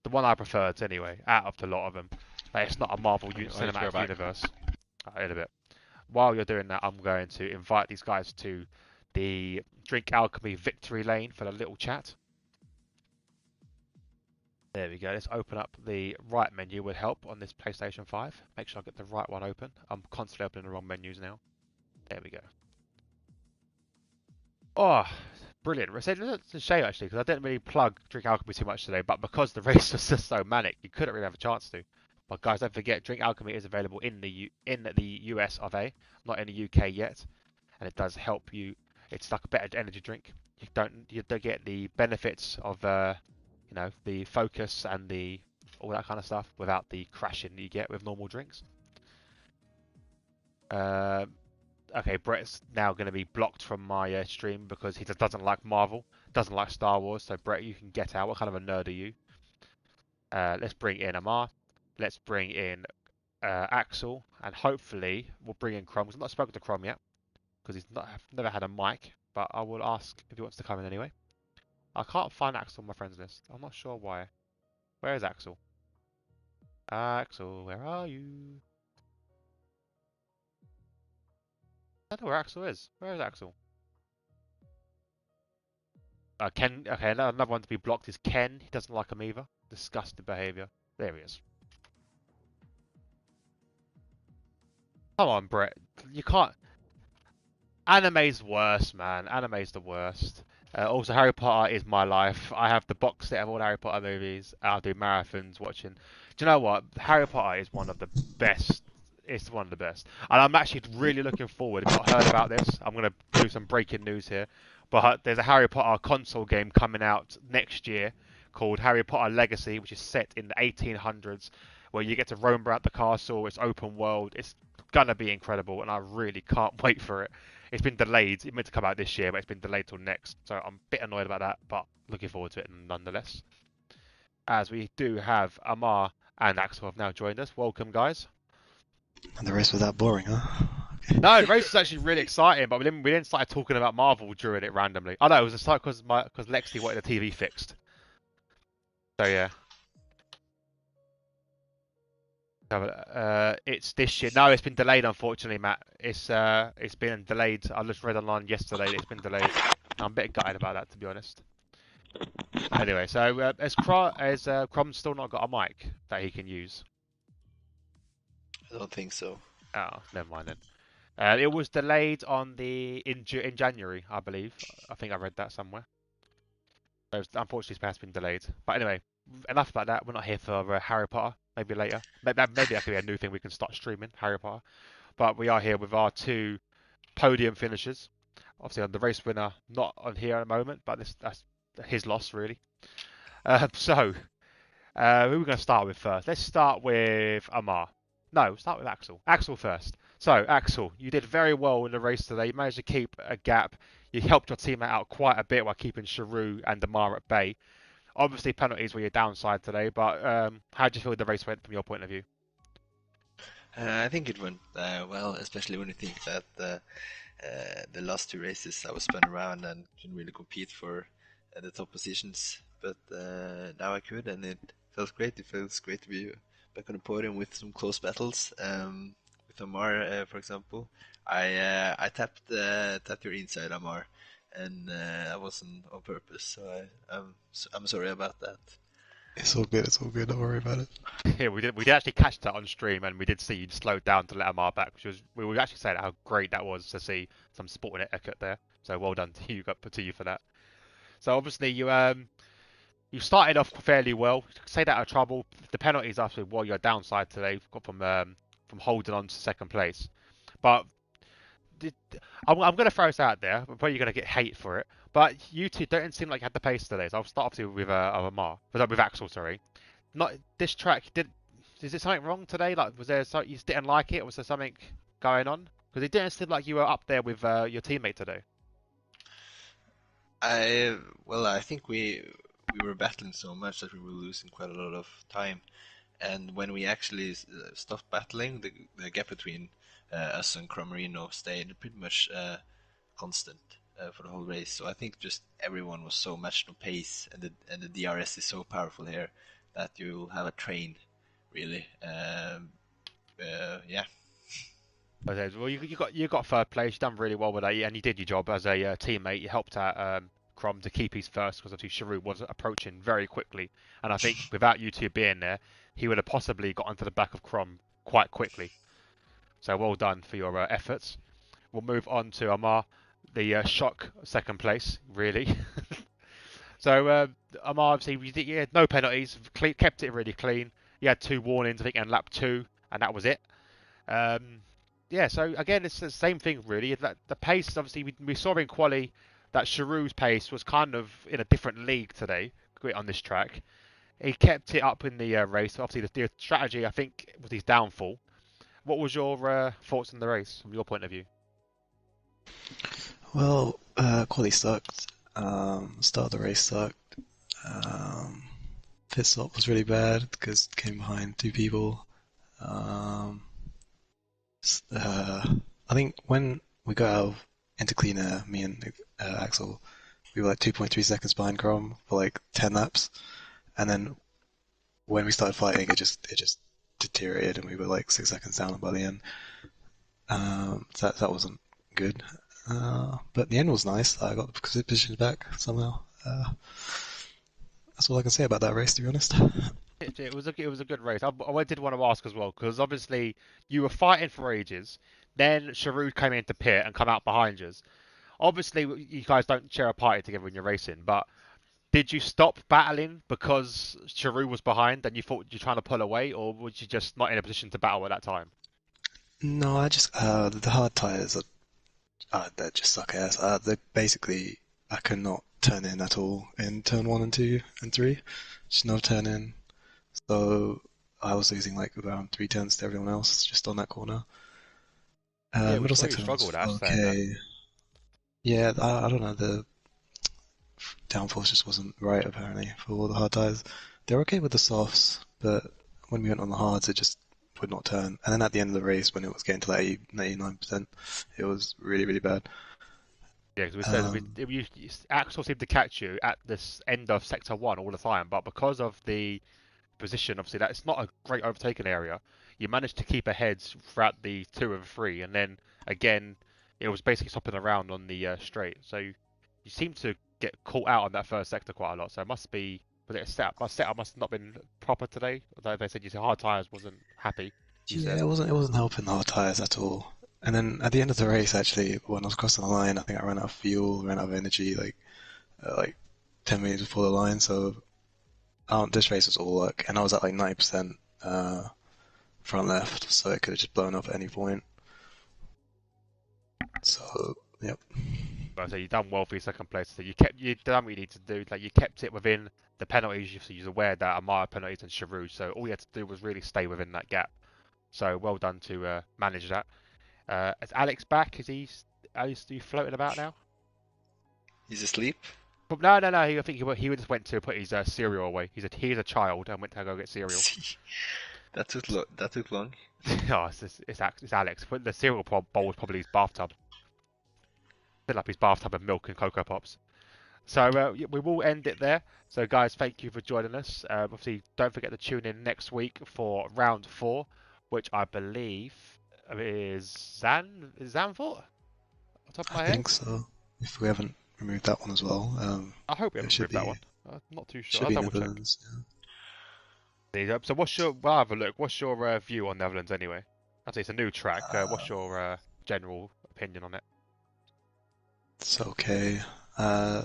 the one I preferred anyway, out of the lot of them. Like, it's not a Marvel cinematic universe. In a bit. While you're doing that, I'm going to invite these guys to the Drink Alchemy Victory Lane for a little chat. There we go. Let's open up the right menu would help on this PlayStation 5. Make sure I get the right one open. I'm constantly opening the wrong menus now. There we go. Oh, brilliant. It's a shame actually because I didn't really plug Drink Alchemy too much today, but because the race was just so manic, you couldn't really have a chance to. But guys, don't forget, Drink Alchemy is available in the US of A, not in the UK yet, and it does help you. It's like a better energy drink. You don't get the benefits of the focus and the all that kind of stuff without the crashing that you get with normal drinks. Okay, Brett's now going to be blocked from my stream because he just doesn't like Marvel, doesn't like Star Wars. So Brett, you can get out. What kind of a nerd are you? Let's bring in Amar. Let's bring in Axel, and hopefully we'll bring in Crom. I've not spoken to Crom yet because I've never had a mic, but I will ask if he wants to come in anyway. I can't find Axel on my friends list. I'm not sure why. Where is Axel? Axel, where are you? I don't know where Axel is. Where is Axel? Ken. Okay, another one to be blocked is Ken. He doesn't like him either. Disgusting behaviour. There he is. Come on, Brett. You can't. Anime's worst, man. Anime's the worst. Also, Harry Potter is my life. I have the box set of all the Harry Potter movies. I'll do marathons watching. Do you know what? Harry Potter is one of the best. It's one of the best. And I'm actually really looking forward. If you've not heard about this, I'm going to do some breaking news here. But there's a Harry Potter console game coming out next year called Harry Potter Legacy, which is set in the 1800s, where you get to roam around the castle. It's open world. It's going to be incredible, and I really can't wait for it. It's been delayed. It meant to come out this year, but it's been delayed till next. So I'm a bit annoyed about that, but looking forward to it nonetheless. As we do have Amar and Axel have now joined us. Welcome, guys. And the race was that boring, huh? Okay. No, the race was actually really exciting, but we didn't start talking about Marvel during it randomly. Oh no, it was a start because Lexi wanted the TV fixed. So yeah. It's this year. No, it's been delayed, unfortunately, Matt. It's been delayed. I just read online yesterday that it's been delayed. I'm a bit gutted about that, to be honest. Anyway, so has Crom still not got a mic that he can use? I don't think so. Oh, never mind then. It was delayed in January, I believe. I think I read that somewhere. So unfortunately, it has been delayed. But anyway, enough about that. We're not here for Harry Potter. Maybe later. Maybe that could be a new thing we can start streaming, Harry Potter. But we are here with our two podium finishers. Obviously, the race winner not on here at the moment, but that's his loss, really. So, who are we going to start with first? Let's start with Amar. No, start with Axel. Axel first. So, Axel, you did very well in the race today. You managed to keep a gap. You helped your teammate out quite a bit while keeping Sharu and Amar at bay. Obviously, penalties were your downside today, but how do you feel the race went from your point of view? I think it went well, especially when you think that the last two races I was spun around and couldn't really compete for the top positions. But now I could, and it felt great. It feels great to be back on the podium with some close battles. With Amar, for example, I tapped your inside, Amar, and I wasn't on purpose. So I'm sorry about that. It's all good. It's all good. Don't worry about it. Yeah, we did actually catch that on stream, and we did see you slow down to let Amar back, we were actually saying how great that was to see some sporting etiquette there. So well done to you for that. So obviously you started off fairly well. Say that out of trouble. The penalties after your downside today got from holding on to second place. But I'm going to throw this out there. I'm probably going to get hate for it. But you two don't seem like you had the pace today. So I'll start obviously with with Axel. Sorry, not this track. Is it something wrong today? Like, was there something you just didn't like it? Was there something going on? Because it didn't seem like you were up there with your teammate today. I think we were battling so much that we were losing quite a lot of time, and when we actually stopped battling, the gap between us and Cromarino stayed pretty much constant for the whole race. So I think just everyone was so matched on pace, and the DRS is so powerful here that you'll have a train, really. Yeah. Well, you got third place. You done really well with that, and you did your job as a teammate. You helped out Crom to keep his first because obviously Sharu was approaching very quickly, and I think without you two being there, he would have possibly got onto the back of Crom quite quickly. So well done for your efforts. We'll move on to Amar, the shock second place, really. So Amar, obviously, you had no penalties, kept it really clean. You had 2 warnings, I think, and lap 2, and that was it. Yeah, so again, it's the same thing, really. The pace, obviously, we saw in quali that Sharu's pace was kind of in a different league today. quit on this track. He kept it up in the race. Obviously, the strategy, I think, was his downfall. What was your thoughts on the race from your point of view? Well, quality sucked. Start of the race sucked. Um, Pit stop was really bad because came behind two people. Um, I think when we got out into clean air, me and Axel, we were like 2.3 seconds behind Chrome for like 10 laps, and then when we started fighting, it just deteriorated, and we were like 6 seconds down by the end. That wasn't good. But the end was nice. I got the positions back somehow. That's all I can say about that race, to be honest. It was a good race. I did want to ask as well because obviously you were fighting for ages. Then Sharu came into pit and come out behind you. Obviously, you guys don't share a party together when you're racing, but did you stop battling because Sharu was behind and you thought you're trying to pull away, or was you just not in a position to battle at that time? No, I just the hard tires are they just suck ass. They basically I could not turn in at all in turn one and two and three. Just no turn in. So I was losing like around 3 tenths to everyone else just on that corner. Yeah, we Middle saw you section struggle was with that, saying that. okay. Yeah, I don't know. The downforce just wasn't right apparently for all the hard tires. They were okay with the softs, but when we went on the hards, it just would not turn. And then at the end of the race, when it was getting to like 89%, it was really, really bad. Yeah, because we said Um, Axel seemed to catch you at this end of sector one all the time, but because of the position, obviously that it's not a great overtaking area. You managed to keep ahead throughout the two and three, and then again, it was basically stopping around on the straight. So you seem to get caught out on that first sector quite a lot. So it must be was it a setup? My setup must have not been proper today. Although they said you said hard tires wasn't happy. You yeah, said. it wasn't helping the hard tires at all. And then at the end of the race, actually, when I was crossing the line, I think I ran out of fuel, ran out of energy, like 10 minutes before the line. So this race was all luck, and I was at like 90% front left, so it could have just blown up at any point. So, yep. But so you done well for your second place. So you done what you need to do. Like you kept it within the penalties. So you're aware that Amaya penalties and Sharu. So all you had to do was really stay within that gap. So well done to manage that. Is Alex back? Is he floating about now? He's asleep. But no, no, no. I think he just went to put his cereal away. He's a child and went to go get cereal. That took long. Oh, it's Alex. But the cereal bowl was probably his bathtub. Fill up his bathtub with milk and Cocoa Pops. So we will end it there. So guys, thank you for joining us. Obviously, don't forget to tune in next week for round 4, which I believe is Zandvoort. Off the top of I my head, think so. If we haven't removed that one as well, I hope we it haven't removed that one. I'm not too sure. should I'll be double check. Netherlands. Yeah. There you go. So we'll have a look. What's your view on Netherlands anyway? I'd say it's a new track. What's your general opinion on it? It's okay. Uh,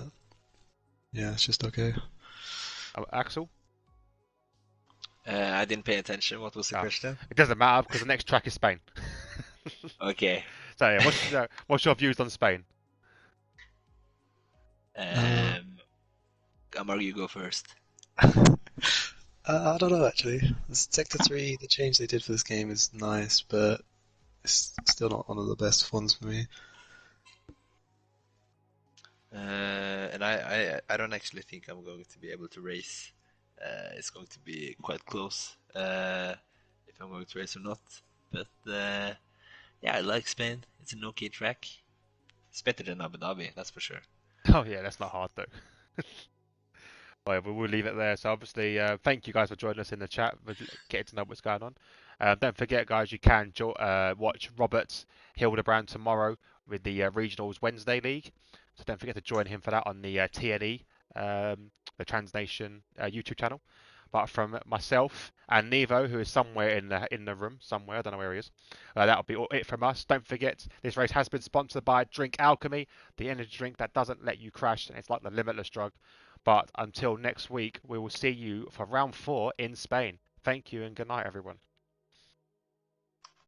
yeah, it's just okay. Axel? I didn't pay attention. What was the Oh, question? it doesn't matter because the next track is Spain. Okay. So yeah, what's your views on Spain? Gamar, you go first. I don't know actually. Sector 3, the change they did for this game is nice, but it's still not one of the best ones for me. And I don't actually think I'm going to be able to race. It's going to be quite close if I'm going to race or not. But yeah, I like Spain. It's an okay track. It's better than Abu Dhabi, that's for sure. Oh yeah, that's not hard though. Well, yeah, we'll leave it there. So obviously, thank you guys for joining us in the chat, for getting to know what's going on. Don't forget, guys, you can watch Robert's Hildebrand tomorrow with the Regionals Wednesday League. So don't forget to join him for that on the TNE, the Transnation YouTube channel. But from myself and Nevo, who is somewhere in the room, somewhere, I don't know where he is, that'll be it from us. Don't forget, this race has been sponsored by Drink Alchemy, the energy drink that doesn't let you crash, and it's like the limitless drug. But until next week, we will see you for round 4 in Spain. Thank you and good night, everyone.